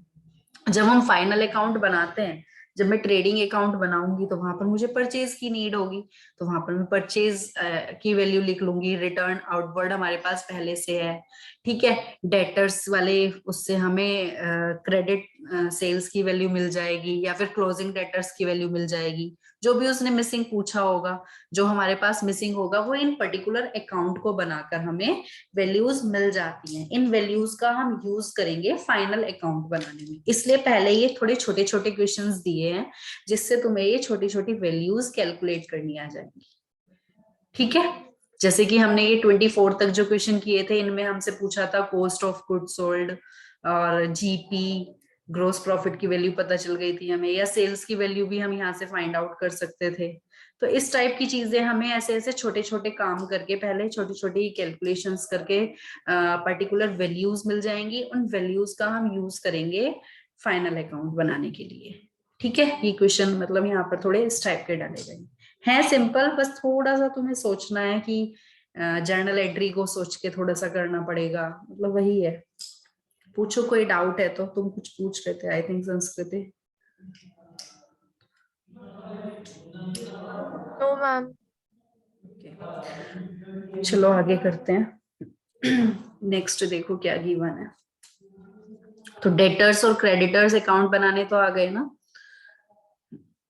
Speaker 1: जब हम फाइनल अकाउंट बनाते हैं, जब मैं ट्रेडिंग अकाउंट बनाऊंगी तो वहां पर मुझे परचेज की नीड होगी, तो वहां पर मैं परचेज की वैल्यू लिख लूंगी। रिटर्न आउटवर्ड हमारे पास पहले से है। ठीक है, डेटर्स वाले उससे हमें क्रेडिट सेल्स की वैल्यू मिल जाएगी, या फिर क्लोजिंग डेटर्स की वैल्यू मिल जाएगी। जो भी उसने मिसिंग पूछा होगा, जो हमारे पास मिसिंग होगा, वो इन पर्टिकुलर अकाउंट को बनाकर हमें वैल्यूज मिल जाती हैं। इन वैल्यूज का हम यूज करेंगे फाइनल अकाउंट बनाने में। इसलिए पहले ये थोड़े छोटे छोटे क्वेश्चंस दिए हैं, जिससे तुम्हें ये छोटी छोटी वैल्यूज कैलकुलेट करनी आ जाएंगी। ठीक है, जैसे कि हमने ये 24 तक जो क्वेश्चन किए थे, इनमें हमसे पूछा था कॉस्ट ऑफ गुड सोल्ड और जीपी, ग्रोस प्रॉफिट की वैल्यू पता चल गई थी हमें, या सेल्स की वैल्यू भी हम यहाँ से फाइंड आउट कर सकते थे। तो इस टाइप की चीजें हमें ऐसे ऐसे छोटे छोटे काम करके, पहले छोटी छोटी कैलकुलेशंस करके पर्टिकुलर वैल्यूज मिल जाएंगी। उन वैल्यूज का हम यूज करेंगे फाइनल अकाउंट बनाने के लिए। ठीक है, ये क्वेश्चन मतलब यहाँ पर थोड़े इस टाइप के डाले गए है, सिंपल। बस थोड़ा सा तुम्हें सोचना है कि जर्नल एंट्री को सोच के थोड़ा सा करना पड़ेगा, मतलब वही है। पूछो, कोई डाउट है तो। तुम कुछ पूछ रहे थे I think, Sanskriti.
Speaker 2: No ma'am.
Speaker 1: चलो आगे करते हैं। नेक्स्ट देखो क्या गिवन है। तो डेटर्स और क्रेडिटर्स अकाउंट बनाने तो आ गए ना।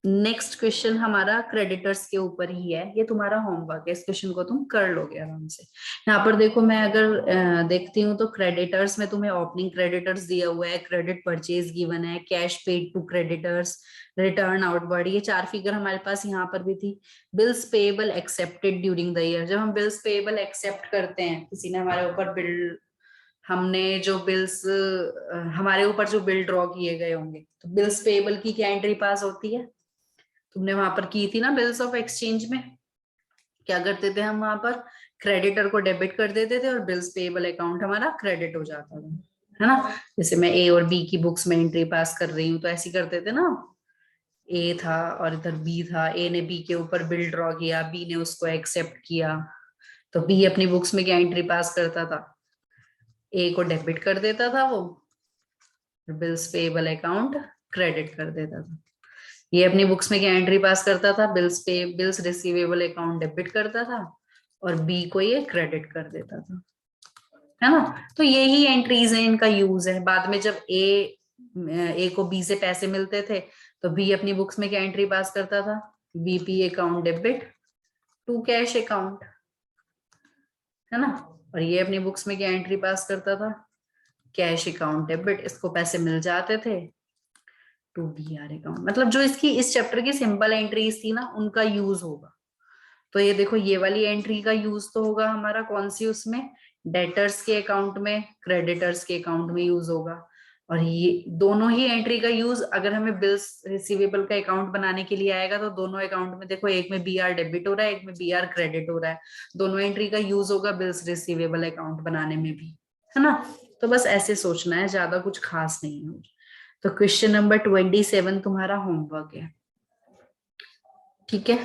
Speaker 1: नेक्स्ट क्वेश्चन हमारा क्रेडिटर्स के ऊपर ही है, ये तुम्हारा होमवर्क है, इस क्वेश्चन को तुम कर लोगे आराम से। यहाँ पर देखो, मैं अगर देखती हूँ तो क्रेडिटर्स में तुम्हें ओपनिंग क्रेडिटर्स दिया हुआ है, क्रेडिट परचेज गिवन है, cash paid to creditors, return outward, ये चार फिगर हमारे पास यहाँ पर भी थी। Bills payable accepted during the year, जब हम बिल्स पेएबल एक्सेप्ट करते हैं, किसी ने हमारे ऊपर बिल, हमने जो बिल्स, हमारे ऊपर जो बिल ड्रॉ किए गए होंगे, तो बिल्स पेएबल की क्या एंट्री पास होती है? तुमने वहां पर की थी ना बिल्स ऑफ एक्सचेंज में। क्या करते थे हम वहां पर? क्रेडिटर को डेबिट कर देते थे और बिल्स पेएबल अकाउंट हमारा क्रेडिट हो जाता था, है ना। जैसे मैं ए और बी की बुक्स में एंट्री पास कर रही हूँ, तो ऐसी करते थे ना। ए था और इधर बी था, ए ने बी के ऊपर बिल ड्रॉ किया, बी ने उसको एक्सेप्ट किया, तो बी अपनी बुक्स में क्या एंट्री पास करता था? ए को डेबिट कर देता था वो, बिल्स पेएबल अकाउंट क्रेडिट कर देता था। ये अपनी बुक्स में क्या एंट्री पास करता था? बिल्स रिसीवेबल अकाउंट डेबिट करता था, और बी को ये क्रेडिट कर देता था, है ना। तो यही एंट्रीज है, इनका यूज है। बाद में जब ए को बी से पैसे मिलते थे, तो बी अपनी बुक्स में क्या एंट्री पास करता था? BP account debit to cash account, है ना। और ये अपनी बुक्स में क्या एंट्री पास करता था? कैश अकाउंट डेबिट, इसको पैसे मिल जाते थे टू बीआर अकाउंट। मतलब जो इसकी इस चैप्टर की सिंपल एंट्रीज थी ना, उनका यूज होगा। तो ये देखो, ये वाली एंट्री का यूज तो होगा हमारा कौन सी, उसमें डेटर्स के अकाउंट में, क्रेडिटर्स के अकाउंट में यूज होगा। और ये दोनों ही एंट्री का यूज अगर हमें बिल्स रिसीवेबल का अकाउंट बनाने के लिए आएगा, तो दोनों अकाउंट में देखो, एक में बीआर डेबिट हो रहा है, एक में बीआर क्रेडिट हो रहा है, दोनों एंट्री का यूज होगा बिल्स रिसीवेबल अकाउंट बनाने में भी, है ना। तो बस ऐसे सोचना है, ज्यादा कुछ खास नहीं है। तो क्वेश्चन नंबर 27 तुम्हारा होमवर्क है। ठीक है,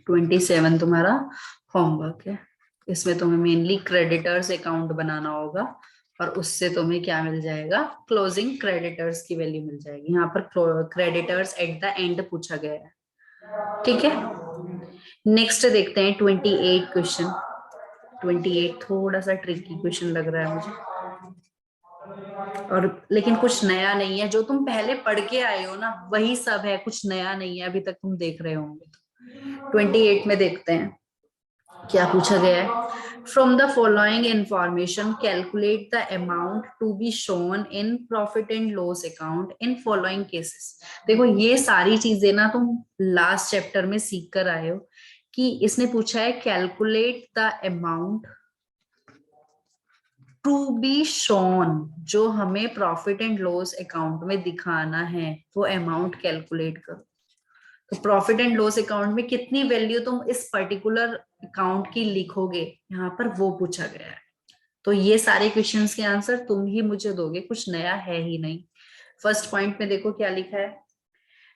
Speaker 1: 27 तुम्हारा होमवर्क है। इसमें तुम्हें मेनली क्रेडिटर्स अकाउंट बनाना होगा, और उससे तुम्हें क्या मिल जाएगा? क्लोजिंग क्रेडिटर्स की वैल्यू मिल जाएगी। यहाँ पर क्रेडिटर्स एट द एंड पूछा गया है। ठीक है, नेक्स्ट देखते हैं 28 क्वेश्चन। 28 थोड़ा सा ट्रिकी क्वेश्चन लग रहा है मुझे, और लेकिन कुछ नया नहीं है। जो तुम पहले पढ़ के आए हो ना, वही सब है, कुछ नया नहीं है अभी तक तुम देख रहे होंगे। 28 में देखते हैं क्या पूछा गया है। From the following information calculate the amount to be shown in profit and loss account in following cases. देखो, ये सारी चीजें ना तुम लास्ट चैप्टर में सीख कर आए हो, कि इसने पूछा है calculate the amount to be shown, जो हमें प्रॉफिट एंड लॉस अकाउंट में दिखाना है, वो अमाउंट कैलकुलेट करो। तो प्रॉफिट एंड लॉस अकाउंट में कितनी वैल्यू तुम इस पर्टिकुलर अकाउंट की लिखोगे, यहाँ पर वो पूछा गया है। तो ये सारे क्वेश्चंस के आंसर तुम ही मुझे दोगे, कुछ नया है ही नहीं। फर्स्ट पॉइंट में देखो क्या लिखा है,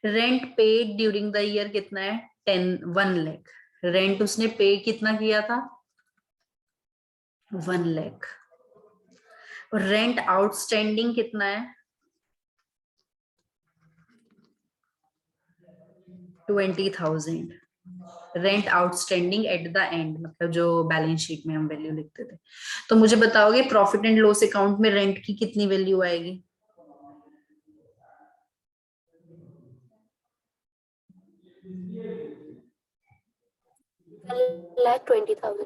Speaker 1: rent paid during the year कितना है, 1 लाख। रेंट उसने पे कितना किया था, 1 लाख। और रेंट आउटस्टैंडिंग कितना है, 20,000। Rent outstanding at the end, मतलब जो बैलेंस शीट में हम वैल्यू लिखते थे। तो मुझे बताओगे प्रॉफिट एंड लॉस अकाउंट में रेंट की कितनी वैल्यू आएगी,
Speaker 3: 1,20,000.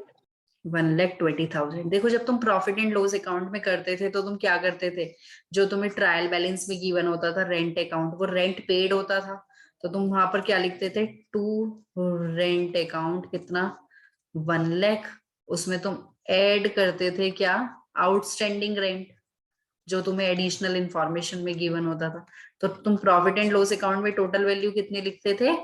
Speaker 1: 1,20,000। देखो जब तुम प्रॉफिट एंड लॉस अकाउंट में करते थे तो तुम क्या करते थे, जो तुम्हें ट्रायल बैलेंस में गिवन होता था रेंट अकाउंट, वो रेंट पेड होता था, तो तुम वहां पर क्या लिखते थे, टू रेंट अकाउंट कितना, 1 लाख। उसमें तुम ऐड करते थे क्या, आउटस्टैंडिंग रेंट, जो तुम्हें एडिशनल इंफॉर्मेशन में गिवन होता था। तो तुम प्रॉफिट एंड लॉस अकाउंट में टोटल वैल्यू कितनी लिखते थे,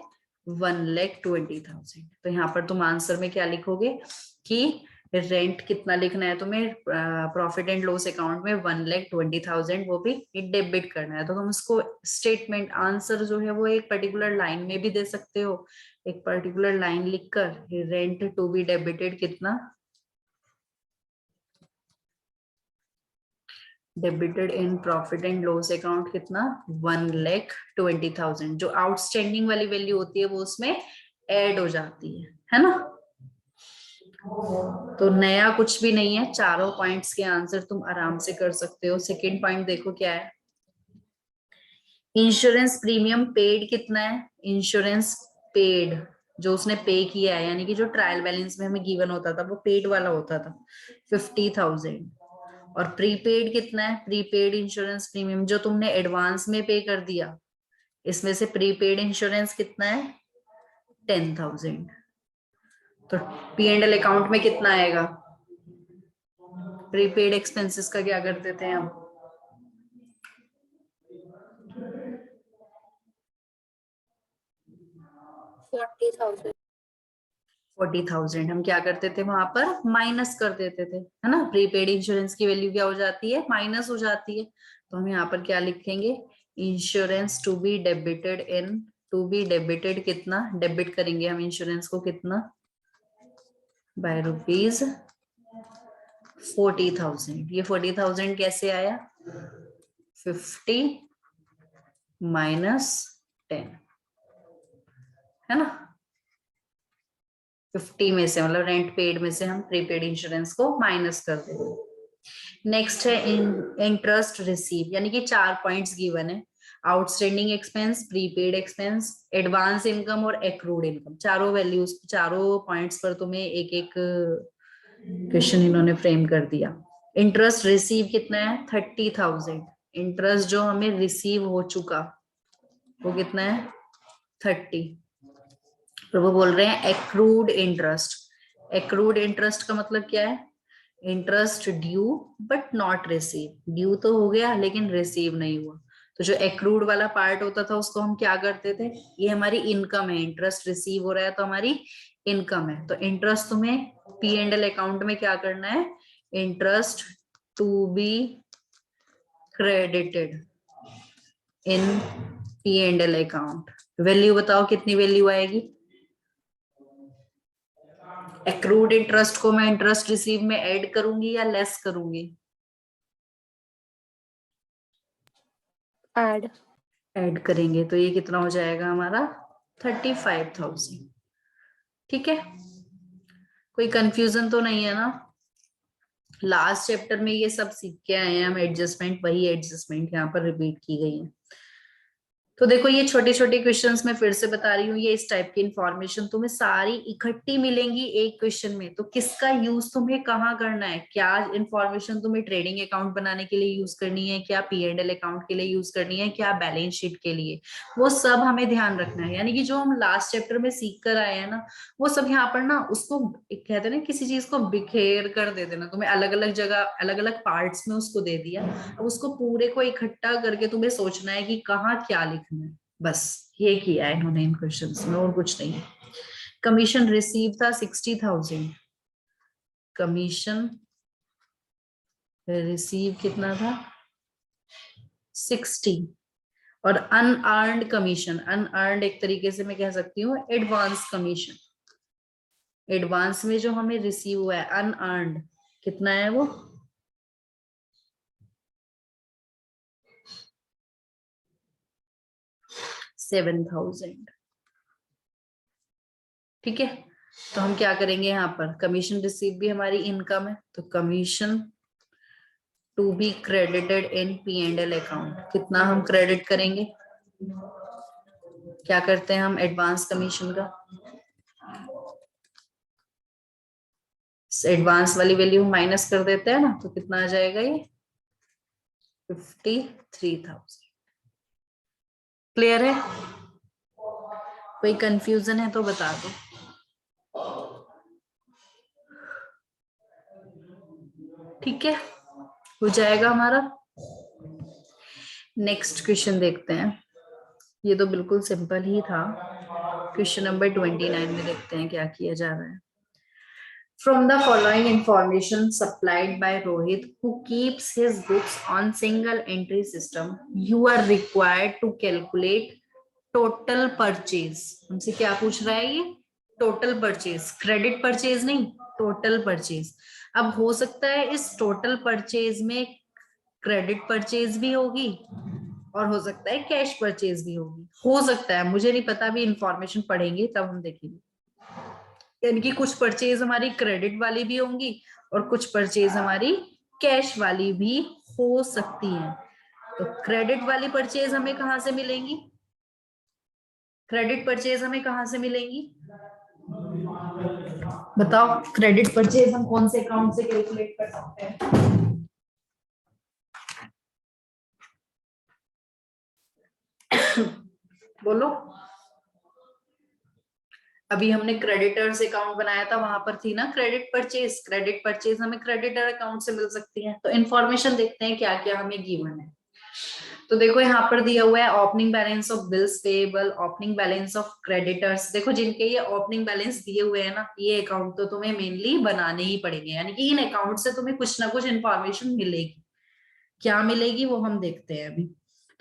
Speaker 1: 1,20,000। तो यहाँ पर तुम आंसर में क्या लिखोगे कि रेंट कितना लिखना है तुम्हें प्रॉफिट एंड लॉस अकाउंट में, 1,20,000, वो भी डेबिट करना है। तो तुम उसको स्टेटमेंट आंसर जो है वो एक पर्टिकुलर लाइन में भी दे सकते हो, एक पर्टिकुलर लाइन लिखकर, रेंट टू बी डेबिटेड कितना, debited in profit and loss account कितना, 1,20,000। जो आउटस्टैंडिंग वाली वैल्यू होती है वो उसमें ऐड हो जाती है ना। तो नया कुछ भी नहीं है, चारों पॉइंट्स के आंसर तुम आराम से कर सकते हो। सेकंड पॉइंट देखो क्या है, इंश्योरेंस प्रीमियम पेड कितना है, इंश्योरेंस पेड जो उसने पे किया है, यानी कि जो ट्रायल बैलेंस में हमें गिवन होता था वो पेड वाला होता था, 50,000। और प्रीपेड कितना है, प्रीपेड इंश्योरेंस प्रीमियम जो तुमने एडवांस में पे कर दिया, इसमें से प्रीपेड इंश्योरेंस कितना है, 10,000। तो पी एंड एल अकाउंट में कितना आएगा, प्रीपेड एक्सपेंसेस का क्या कर देते हैं हम,
Speaker 3: 40,000.
Speaker 1: 40,000 हम क्या करते थे वहां पर, माइनस कर देते थे, है ना। प्रीपेड इंश्योरेंस की वैल्यू क्या हो जाती है, माइनस हो जाती है। तो हम यहाँ पर क्या लिखेंगे, insurance to be debited in, to be debited कितना, डेबिट करेंगे हम इंश्योरेंस को कितना, बाय रुपीज 40,000। ये 40,000 कैसे आया, 50 माइनस 10, है ना। 50 में से, मतलब रेंट पेड में से हम प्रीपेड इंश्योरेंस को माइनस कर देंगे। नेक्स्ट है इंटरेस्ट रिसीव, यानी कि 4 पॉइंट्स गिवन है, outstanding expense, prepaid expense, advance income और एक्रूड इनकम। चारों वैल्यूज, चारों पॉइंट्स पर तुम्हें एक एक क्वेश्चन इन्होंने फ्रेम कर दिया। इंटरेस्ट रिसीव कितना है, 30,000। इंटरेस्ट जो हमें रिसीव हो चुका वो कितना है, 30। तो वो बोल रहे हैं एक्रूड इंटरेस्ट। एक्रूड इंटरेस्ट का मतलब क्या है, interest due but not receive. Due तो हो गया लेकिन रिसीव नहीं हुआ। तो जो एक्रूड वाला पार्ट होता था उसको हम क्या करते थे, ये हमारी इनकम है, इंटरेस्ट रिसीव हो रहा है तो हमारी इनकम है। तो इंटरेस्ट तुम्हें पी एंड एल अकाउंट में क्या करना है, interest to be credited in P and L account. Value बताओ कितनी वैल्यू आएगी, एक्रूड इंटरेस्ट को मैं इंटरेस्ट रिसीव में ऐड करूंगी या लेस करूंगी,
Speaker 3: Add.
Speaker 1: ऐड करेंगे। तो ये कितना हो जाएगा हमारा, 35,000। ठीक है, कोई कंफ्यूजन तो नहीं है ना। लास्ट चैप्टर में ये सब सीख के आए हैं हम, एडजस्टमेंट, वही एडजस्टमेंट यहाँ पर रिपीट की गई है। तो देखो ये छोटे छोटे क्वेश्चंस मैं फिर से बता रही हूँ, ये इस टाइप की इंफॉर्मेशन तुम्हें सारी इकट्ठी मिलेंगी एक क्वेश्चन में। तो किसका यूज तुम्हें कहाँ करना है, क्या इंफॉर्मेशन तुम्हें ट्रेडिंग अकाउंट बनाने के लिए यूज करनी है, क्या पी एंड एल अकाउंट के लिए यूज करनी है, क्या बैलेंस शीट के लिए, वो सब हमें ध्यान रखना है। यानी कि जो हम लास्ट चैप्टर में सीख कर आए हैं ना, वो सब यहाँ पर ना, उसको कहते हैं ना, किसी चीज को बिखेर कर दे देना, तुम्हें अलग अलग जगह अलग अलग पार्ट्स में उसको दे दिया, अब उसको पूरे को इकट्ठा करके तुम्हें सोचना है कि कहाँ क्या लिखना है। बस ये किया है इन्होंने इन क्वेश्चंस में, और कुछ नहीं। कमीशन रिसीव था 60,000, कमीशन रिसीव कितना था 60, और अनअर्न्ड कमीशन, अनअर्न्ड एक तरीके से मैं कह सकती हूँ एडवांस कमीशन, एडवांस में जो हमें रिसीव हुआ है अनअर्न्ड कितना है वो 7,000। ठीक है, तो हम क्या करेंगे यहाँ पर, कमीशन रिसीव भी हमारी इनकम है, तो commission to be credited in P&L account, कितना हम क्रेडिट करेंगे, क्या करते हैं हम एडवांस कमीशन का, एडवांस वाली वैल्यू माइनस कर देते हैं ना, तो कितना आ जाएगा ये 53,000। क्लियर है, कोई कंफ्यूजन है तो बता दो। ठीक है, हो जाएगा हमारा। नेक्स्ट क्वेश्चन देखते हैं, ये तो बिल्कुल सिंपल ही था। क्वेश्चन नंबर 29 में देखते हैं क्या किया जा रहा है। From the following information supplied by Rohit, who keeps his books on single entry system, you are required to calculate total purchase। हमसे क्या पूछ रहा है ये, टोटल परचेज, क्रेडिट परचेज नहीं, टोटल परचेज। अब हो सकता है इस टोटल परचेज में क्रेडिट परचेज भी होगी, और हो सकता है कैश परचेज भी होगी, हो सकता है, मुझे नहीं पता, भी इंफॉर्मेशन पढ़ेंगे तब हम देखेंगे। यानी कि कुछ परचेज हमारी क्रेडिट वाली भी होंगी और कुछ परचेज हमारी कैश वाली भी हो सकती है। तो क्रेडिट वाली परचेज हमें कहां से मिलेंगी, क्रेडिट परचेज हमें कहां से मिलेंगी, बताओ, क्रेडिट परचेज हम कौन से अकाउंट से कैलकुलेट कर सकते हैं, बोलो। अभी हमने क्रेडिटर्स अकाउंट बनाया था, वहां पर थी ना क्रेडिट परचेज, क्रेडिट परचेज हमें क्रेडिटर अकाउंट से मिल सकती है। तो इन्फॉर्मेशन देखते हैं क्या क्या हमें गिवन है। तो देखो यहाँ पर दिया हुआ है opening balance of bills payable, opening balance of creditors. देखो जिनके ये ओपनिंग बैलेंस दिए हुए हैं ना, ये अकाउंट तो तुम्हें मेनली बनाने ही पड़ेंगे, यानी कि इन अकाउंट से तुम्हें कुछ ना कुछ इन्फॉर्मेशन मिलेगी। क्या मिलेगी वो हम देखते हैं अभी।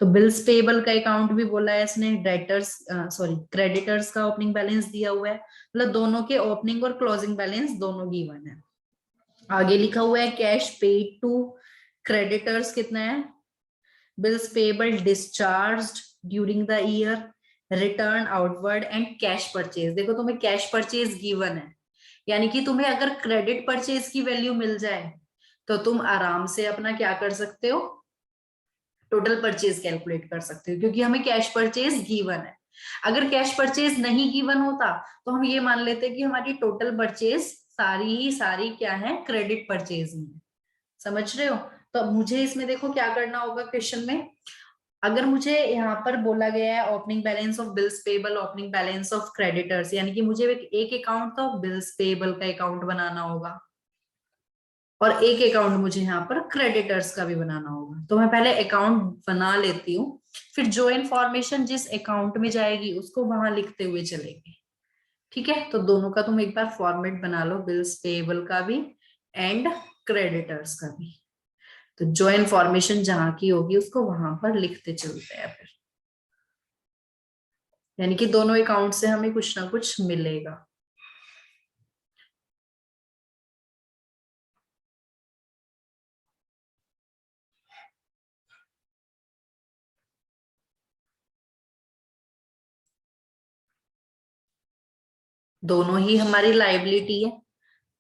Speaker 1: तो बिल्स पेएबल का अकाउंट भी बोला है इसने, डेटर्स सॉरी क्रेडिटर्स का ओपनिंग बैलेंस दिया हुआ है, मतलब दोनों के ओपनिंग और क्लोजिंग बैलेंस दोनों गिवन है। आगे लिखा हुआ है कैश पेड टू क्रेडिटर्स कितना है, bills payable discharged during the year, return outward and cash purchase। देखो तुम्हें कैश परचेज गिवन है, यानी कि तुम्हें अगर क्रेडिट परचेज की वैल्यू मिल जाए तो तुम आराम से अपना क्या कर सकते हो, टोटल परचेज कैलकुलेट कर सकते हो, क्योंकि हमें कैश परचेज गिवन है। अगर कैश परचेज नहीं गिवन होता तो हम ये मान लेते कि हमारी टोटल परचेज सारी ही सारी क्या है, क्रेडिट परचेज में। समझ रहे हो, तो मुझे इसमें देखो क्या करना होगा क्वेश्चन में। अगर मुझे यहाँ पर बोला गया है opening balance of bills payable, opening balance of creditors, यानी कि मुझे एक अकाउंट तो बिल्स पेबल का अकाउंट बनाना होगा और एक अकाउंट मुझे यहाँ पर क्रेडिटर्स का भी बनाना होगा। तो मैं पहले अकाउंट बना लेती हूँ, फिर जो इन्फॉर्मेशन जिस अकाउंट में जाएगी उसको वहां लिखते हुए चलेंगे। ठीक है, तो दोनों का तुम एक बार फॉर्मेट बना लो, बिल्स पेबल का भी एंड क्रेडिटर्स का भी। तो जो इन्फॉर्मेशन जहां की होगी उसको वहां पर लिखते चलते हैं फिर, यानी कि दोनों अकाउंट से हमें कुछ ना कुछ मिलेगा। दोनों ही हमारी लाइबिलिटी है,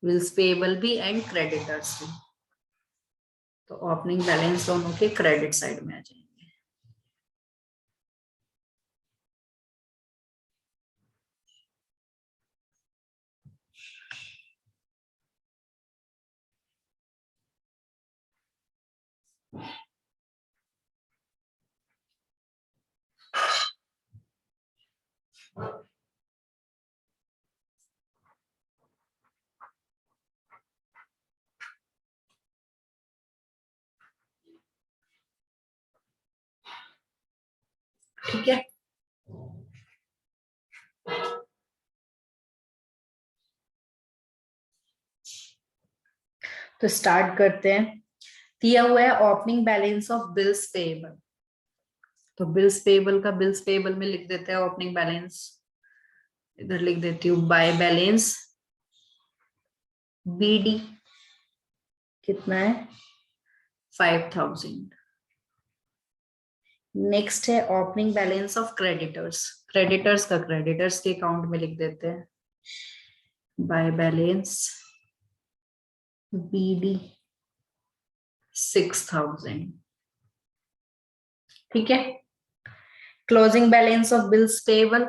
Speaker 1: बिल्स पेएबल भी एंड क्रेडिटर्स भी। तो ओपनिंग बैलेंस दोनों के क्रेडिट साइड में आ जाएंगे। ठीक है, तो स्टार्ट करते हैं। दिया हुआ है opening balance of bills payable. तो बिल्स पेएबल का बिल्स पेएबल में लिख देते हैं ओपनिंग बैलेंस। इधर लिख देती हूँ बाय बैलेंस बीडी कितना है 5000। नेक्स्ट है opening balance of creditors. Creditors का क्रेडिटर्स के अकाउंट में लिख देते हैं बाय बैलेंस बीडी 6000। ठीक है। Closing balance of bills payable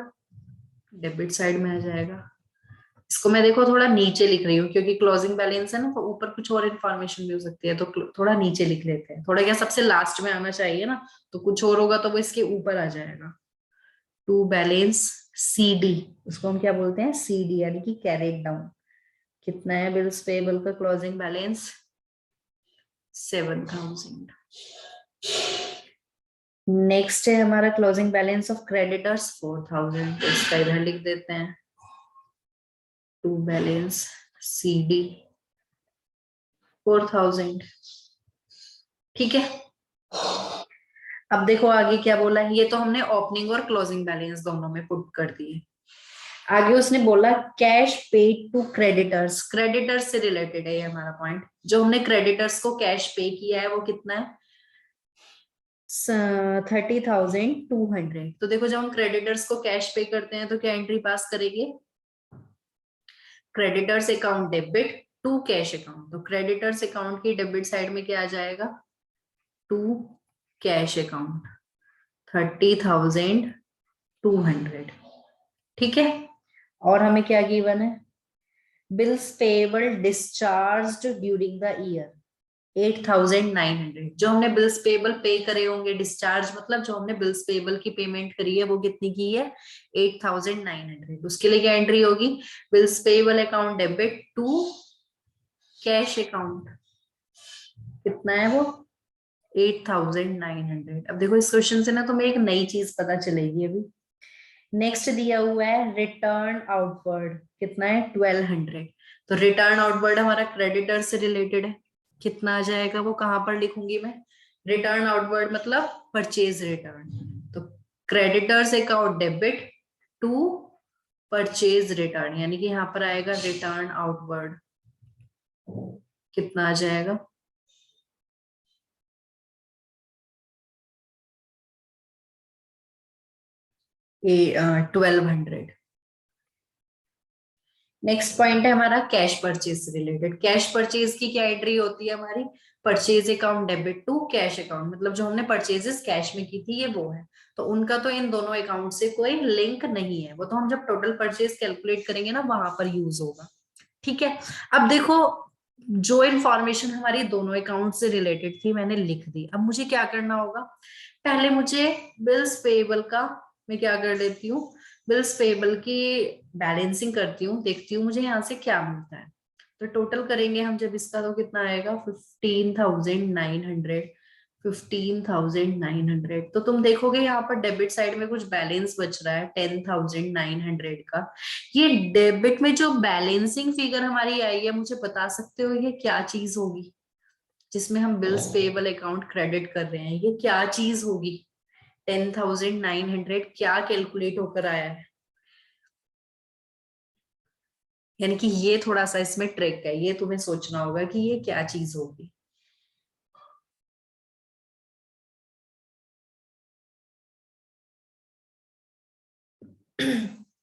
Speaker 1: debit side में आ जाएगा। इसको मैं देखो थोड़ा नीचे लिख रही हूँ क्योंकि क्लोजिंग बैलेंस है ना, तो ऊपर कुछ और इन्फॉर्मेशन भी हो सकती है, तो थोड़ा नीचे लिख लेते हैं। थोड़ा क्या सबसे लास्ट में आना चाहिए ना, तो कुछ और होगा तो वो इसके ऊपर आ जाएगा। टू बैलेंस सीडी, उसको हम क्या बोलते हैं सीडी, यानी कि कैरिड डाउन। कितना है बिल्स पेएबल का क्लोजिंग बैलेंस 7000। नेक्स्ट है हमारा क्लोजिंग बैलेंस ऑफ क्रेडिटर्स 4000। इसका इधर लिख देते हैं टू बैलेंस सीडी 4000। ठीक है। अब देखो आगे क्या बोला है। ये तो हमने ओपनिंग और क्लोजिंग बैलेंस दोनों में पुट कर दिए। आगे उसने बोला cash paid to creditors. Creditors से रिलेटेड है ये हमारा पॉइंट। जो हमने क्रेडिटर्स को कैश पे किया है वो कितना है 30,200। तो देखो जब हम क्रेडिटर्स को कैश पे करते हैं तो क्या एंट्री पास करेंगे creditors account debit to cash account. तो क्रेडिटर्स अकाउंट की डेबिट साइड में क्या आ जाएगा टू कैश अकाउंट 30,200। ठीक है। और हमें क्या गिवन है bills payable discharged during the year 8,900। जो हमने बिल्स पेएबल पे करे होंगे, डिस्चार्ज मतलब जो हमने बिल्स पेएबल की पेमेंट करी है वो कितनी की है 8,900। उसके लिए क्या एंट्री होगी bills payable account debit to cash account. कितना है वो 8,900। अब देखो इस क्वेश्चन से ना तुम्हें एक नई चीज पता चलेगी अभी। नेक्स्ट दिया हुआ है रिटर्न आउटवर्ड। कितना है 1200। तो रिटर्न आउटवर्ड हमारा क्रेडिटर से रिलेटेड है। कितना आ जाएगा वो कहां पर लिखूंगी मैं रिटर्न आउटवर्ड मतलब परचेज रिटर्न। तो creditors account debit to purchase return, यानी कि यहाँ पर आएगा रिटर्न आउटवर्ड। कितना आ जाएगा 1200। नेक्स्ट पॉइंट है हमारा कैश परचेज से रिलेटेड। कैश परचेज की क्या एंट्री होती है हमारी purchase account debit to cash account, मतलब जो हमने परचेजेस कैश में की थी ये वो है। तो उनका तो इन दोनों अकाउंट से कोई लिंक नहीं है, वो तो हम जब टोटल परचेज कैलकुलेट करेंगे ना वहां पर यूज होगा। ठीक है। अब देखो जो इन्फॉर्मेशन हमारी दोनों अकाउंट से रिलेटेड थी मैंने लिख दी। अब मुझे क्या करना होगा पहले मुझे बिल्स पेएबल का मैं क्या कर लेती हूँ बिल्स पेएबल की बैलेंसिंग करती हूँ, देखती हूँ मुझे यहाँ से क्या मिलता है। तो टोटल करेंगे हम जब इसका तो कितना आएगा 15,900। 15,900 तो तुम देखोगे यहाँ पर डेबिट साइड में कुछ बैलेंस बच रहा है 10,900 का। ये डेबिट में जो बैलेंसिंग फिगर हमारी आई है मुझे बता सकते हो ये क्या चीज होगी जिसमें हम बिल्स पेएबल अकाउंट क्रेडिट कर रहे हैं, ये क्या चीज होगी 10,900 क्या कैलकुलेट होकर आया है। यानी कि ये थोड़ा सा इसमें ट्रिक है, ये तुम्हें सोचना होगा कि ये क्या चीज होगी।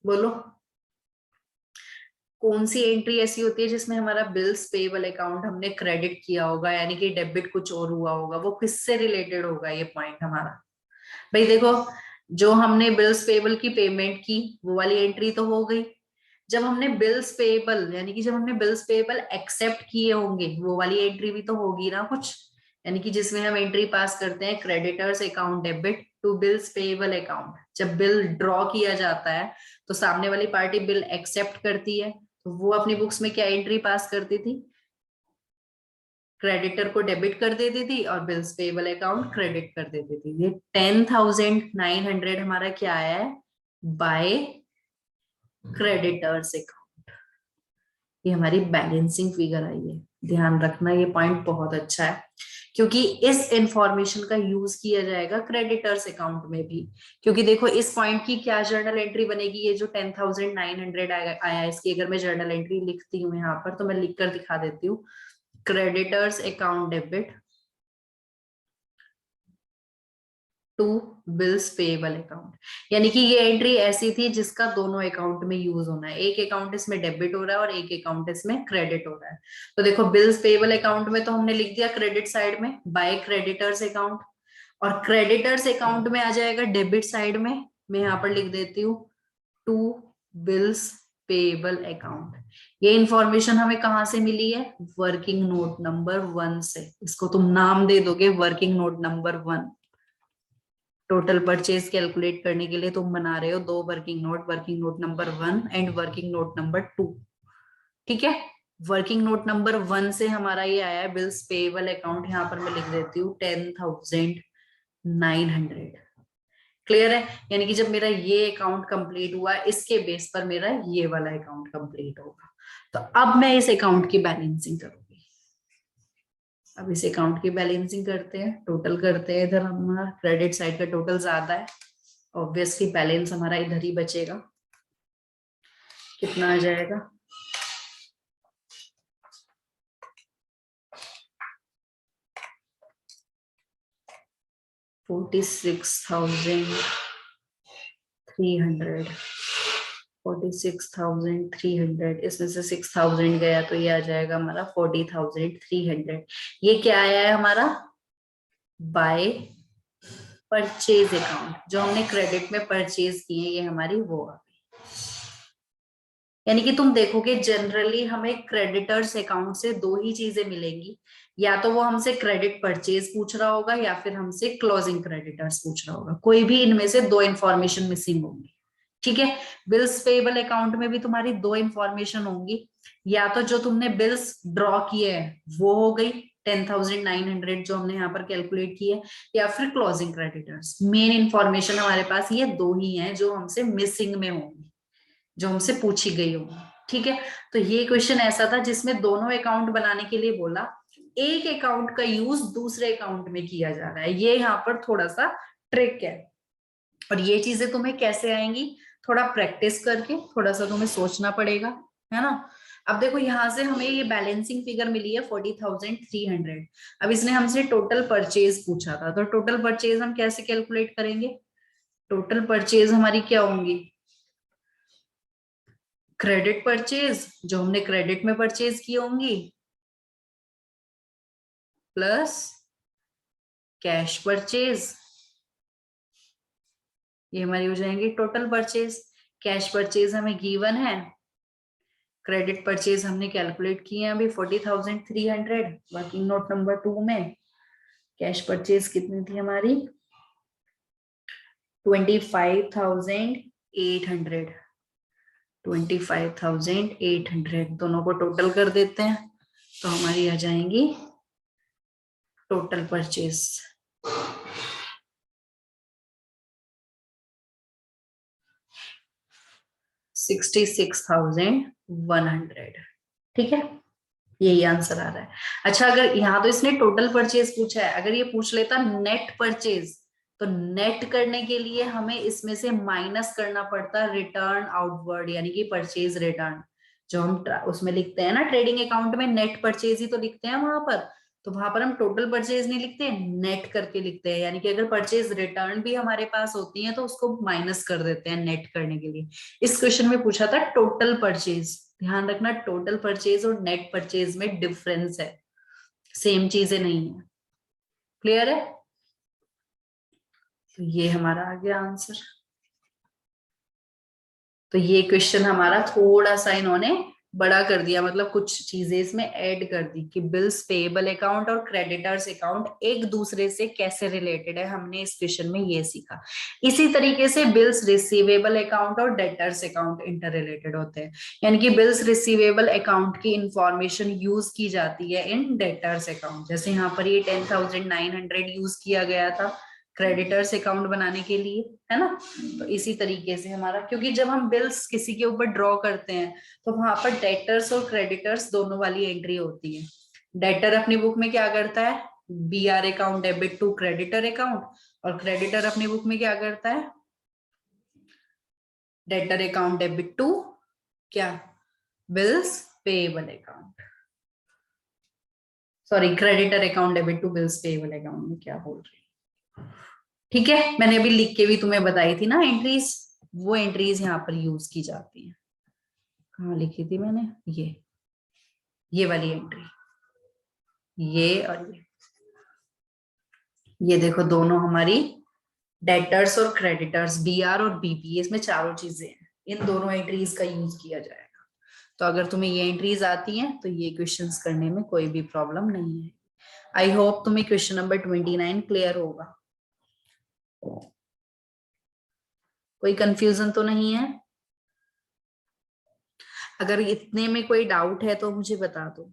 Speaker 1: बोलो कौन सी एंट्री ऐसी होती है जिसमें हमारा बिल्स पेएबल अकाउंट हमने क्रेडिट किया होगा यानी कि डेबिट कुछ और हुआ होगा, वो किससे रिलेटेड होगा ये पॉइंट हमारा। भाई देखो जो हमने बिल्स पेएबल की पेमेंट की वो वाली एंट्री तो हो गई। जब हमने बिल्स पेएबल यानी कि जब हमने बिल्स पेएबल एक्सेप्ट किए होंगे वो वाली एंट्री भी तो होगी ना कुछ, यानी कि जिसमें हम एंट्री पास करते हैं creditors account debit to bills payable account. जब बिल ड्रॉ किया जाता है तो सामने वाली पार्टी बिल एक्सेप्ट करती है, तो वो अपनी बुक्स में क्या एंट्री पास करती थी क्रेडिटर को डेबिट कर देती थी और बिल्स पेएबल अकाउंट क्रेडिट कर देती थी। ये 10,900 हमारा क्या आया है बाय क्रेडिटर्स अकाउंट, ये हमारी बैलेंसिंग फिगर आई है। ध्यान रखना, ये पॉइंट बहुत अच्छा है, क्योंकि इस इंफॉर्मेशन का यूज किया जाएगा क्रेडिटर्स अकाउंट में भी। क्योंकि देखो इस पॉइंट की क्या जर्नल एंट्री बनेगी, ये जो 10,900 आया इसकी अगर मैं जर्नल एंट्री लिखती हूँ यहाँ पर, तो मैं लिख कर दिखा देती हूँ, creditors account debit to bills payable account. यानी कि ये एंट्री ऐसी थी जिसका दोनों अकाउंट में यूज होना है, एक अकाउंट इसमें डेबिट हो रहा है और एक अकाउंट इसमें क्रेडिट हो रहा है। तो देखो बिल्स पेएबल अकाउंट में तो हमने लिख दिया क्रेडिट साइड में बाय क्रेडिटर्स अकाउंट, और क्रेडिटर्स अकाउंट में आ जाएगा डेबिट साइड में, मैं यहाँ पर लिख देती हूँ टू बिल्स पेएबल अकाउंट। ये इंफॉर्मेशन हमें कहाँ से मिली है, वर्किंग नोट नंबर 1 से। इसको तुम नाम दे दोगे working note number 1। Total purchase calculate करने के लिए तुम बना रहे हो दो working note number 1 and working note number 2। ठीक है, वर्किंग नोट नंबर 1 से हमारा ये आया है बिल्स पेएबल अकाउंट, यहाँ पर मैं लिख देती हूँ 10,900। क्लियर है, यानी कि जब मेरा ये अकाउंट कंप्लीट हुआ इसके बेस पर मेरा ये वाला अकाउंट कंप्लीट होगा। तो अब मैं इस अकाउंट की बैलेंसिंग करूंगी। अब इस अकाउंट की बैलेंसिंग करते हैं, टोटल करते हैं। इधर हमारा क्रेडिट साइड का टोटल ज्यादा है, ऑब्वियसली बैलेंस हमारा इधर ही बचेगा। कितना आ जाएगा, 46,300। 46,300 इसमें से 6,000 गया तो ये आ जाएगा हमारा 40,300। ये क्या आया है हमारा, बाय परचेज अकाउंट, जो हमने क्रेडिट में परचेज किए ये हमारी वो आ गई। यानी कि तुम देखोगे जनरली हमें क्रेडिटर्स अकाउंट से दो ही चीजें मिलेंगी, या तो वो हमसे क्रेडिट परचेज पूछ रहा होगा या फिर हमसे क्लोजिंग क्रेडिटर्स पूछ रहा होगा, कोई भी इनमें से दो इंफॉर्मेशन मिसिंग होंगी। ठीक है, बिल्स पेएबल अकाउंट में भी तुम्हारी दो इंफॉर्मेशन होंगी, या तो जो तुमने बिल्स ड्रॉ किए हैं वो हो गई 10,900 जो हमने यहाँ पर कैलकुलेट किए, या फिर क्लोजिंग क्रेडिटर्स। मेन इंफॉर्मेशन हमारे पास ये दो ही हैं जो हमसे मिसिंग में होंगी, जो हमसे पूछी गई होगी। ठीक है, तो ये क्वेश्चन ऐसा था जिसमें दोनों अकाउंट बनाने के लिए बोला, एक अकाउंट का यूज दूसरे अकाउंट में किया जा रहा है। ये यहाँ पर थोड़ा सा ट्रिक है, और ये चीजें तुम्हें कैसे आएंगी, थोड़ा प्रैक्टिस करके, थोड़ा सा तुम्हें सोचना पड़ेगा, है ना। अब देखो यहां से हमें ये बैलेंसिंग फिगर मिली है 40,300। अब इसने हमसे टोटल परचेज पूछा था, तो टोटल परचेज हम कैसे कैलकुलेट करेंगे, टोटल परचेज हमारी क्या होंगी, क्रेडिट परचेज जो हमने क्रेडिट में परचेज की होंगी, प्लस कैश परचेज, ये हमारी हो जाएंगी टोटल परचेज। कैश परचेज हमें गिवन है, क्रेडिट परचेज हमने कैलकुलेट किए हैं अभी 40,300 वर्किंग नोट नंबर 2 में। कैश परचेज कितनी थी हमारी, 25,800। 25,800 दोनों को टोटल कर देते हैं तो हमारी आ जाएंगी टोटल परचेज 66,100। ठीक है, यही आंसर आ रहा है। अच्छा, अगर यहाँ तो इसने टोटल परचेज पूछा है, अगर ये पूछ लेता नेट परचेज, तो नेट करने के लिए हमें इसमें से माइनस करना पड़ता रिटर्न आउटवर्ड, यानी कि परचेज रिटर्न, जो हम उसमें लिखते हैं ना ट्रेडिंग अकाउंट में, नेट परचेज ही तो लिखते हैं वहां पर। तो वहां पर हम टोटल परचेज नहीं लिखते, नेट करके लिखते हैं। यानी कि अगर परचेज रिटर्न भी हमारे पास होती है तो उसको माइनस कर देते हैं नेट करने के लिए। इस क्वेश्चन में पूछा था टोटल परचेज। ध्यान रखना, टोटल परचेज और नेट परचेज में डिफरेंस है, सेम चीजें नहीं है। क्लियर है, तो ये हमारा आ गया आंसर। तो ये क्वेश्चन हमारा थोड़ा सा इन्होंने बड़ा कर दिया, मतलब कुछ चीजें इसमें ऐड कर दी कि बिल्स पेएबल अकाउंट और क्रेडिटर्स अकाउंट एक दूसरे से कैसे रिलेटेड है, हमने इस क्वेश्चन में ये सीखा। इसी तरीके से बिल्स रिसीवेबल अकाउंट और डेटर्स अकाउंट इंटर रिलेटेड होते हैं, यानी कि बिल्स रिसीवेबल अकाउंट की इंफॉर्मेशन यूज की जाती है इन डेटर्स अकाउंट। जैसे यहाँ पर ये 10,900 यूज किया गया था क्रेडिटर्स अकाउंट बनाने के लिए, है ना। तो इसी तरीके से हमारा, क्योंकि जब हम बिल्स किसी के ऊपर ड्रॉ करते हैं तो वहां पर डेटर्स और क्रेडिटर्स दोनों वाली एंट्री होती है। डेटर अपनी बुक में क्या करता है, BR account debit to creditor account, और क्रेडिटर अपनी बुक में क्या करता है, डेटर अकाउंट डेबिट टू क्या, bills payable account, sorry creditor account debit to bills payable account में क्या बोल रही हूँ। ठीक है, मैंने अभी लिख के भी तुम्हें बताई थी ना एंट्रीज, वो एंट्रीज यहाँ पर यूज की जाती है। कहाँ लिखी थी मैंने, ये वाली एंट्री, ये और ये देखो दोनों हमारी डेटर्स और क्रेडिटर्स, BR और BP, इसमें चारों चीजें हैं, इन दोनों एंट्रीज का यूज किया जाएगा। तो अगर तुम्हें ये एंट्रीज आती हैं तो ये क्वेश्चंस करने में कोई भी प्रॉब्लम नहीं है। आई होप तुम्हें क्वेश्चन नंबर 29 क्लियर होगा, कोई कंफ्यूजन तो नहीं है। अगर इतने में कोई डाउट है तो मुझे बता दो,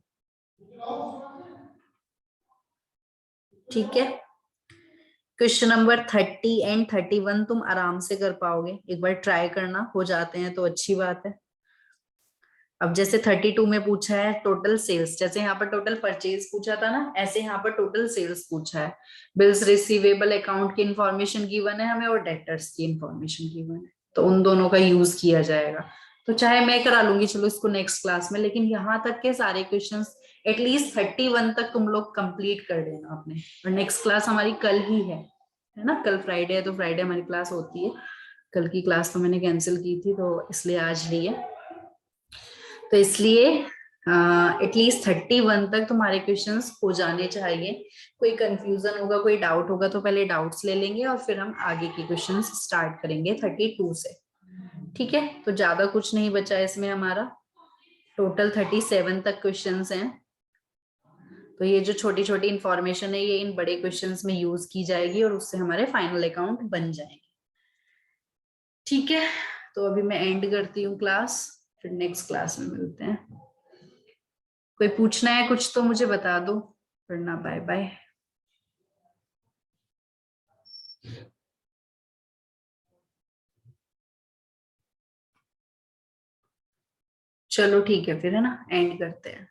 Speaker 1: ठीक है। क्वेश्चन नंबर 30 एंड 31 तुम आराम से कर पाओगे, एक बार ट्राई करना, हो जाते हैं तो अच्छी बात है। अब जैसे 32 में पूछा है टोटल सेल्स, जैसे यहाँ पर टोटल परचेज पूछा था ना, ऐसे यहाँ पर टोटल सेल्स पूछा है। बिल्स रिसीवेबल अकाउंट की इंफॉर्मेशन गिवन है हमें और डेटर्स की इंफॉर्मेशन गिवन है, तो उन दोनों का यूज किया जाएगा। तो चाहे मैं करा लूंगी, चलो इसको नेक्स्ट क्लास में, लेकिन यहाँ तक के सारे क्वेश्चन एटलीस्ट 31 तक तुम लोग कंप्लीट कर देना अपने, और नेक्स्ट क्लास हमारी कल ही है ना, कल फ्राइडे है तो फ्राइडे हमारी क्लास होती है। कल की क्लास तो मैंने कैंसिल की थी तो इसलिए आज ली है, तो इसलिए एटलीस्ट 31 तक तुम्हारे क्वेश्चंस हो जाने चाहिए। कोई कंफ्यूजन होगा, कोई डाउट होगा तो पहले डाउट्स ले लेंगे और फिर हम आगे के क्वेश्चंस स्टार्ट करेंगे 32 से, ठीक है। तो ज्यादा कुछ नहीं बचा इसमें हमारा, टोटल 37 तक क्वेश्चंस हैं। तो ये जो छोटी छोटी इंफॉर्मेशन है ये इन बड़े क्वेश्चंस में यूज की जाएगी और उससे हमारे फाइनल अकाउंट बन जाएंगे, ठीक है। तो अभी मैं एंड करती हूँ क्लास, फिर नेक्स्ट क्लास में मिलते हैं। कोई पूछना है कुछ तो मुझे बता दो, वरना बाय बाय। चलो ठीक है फिर, है ना, एंड करते हैं।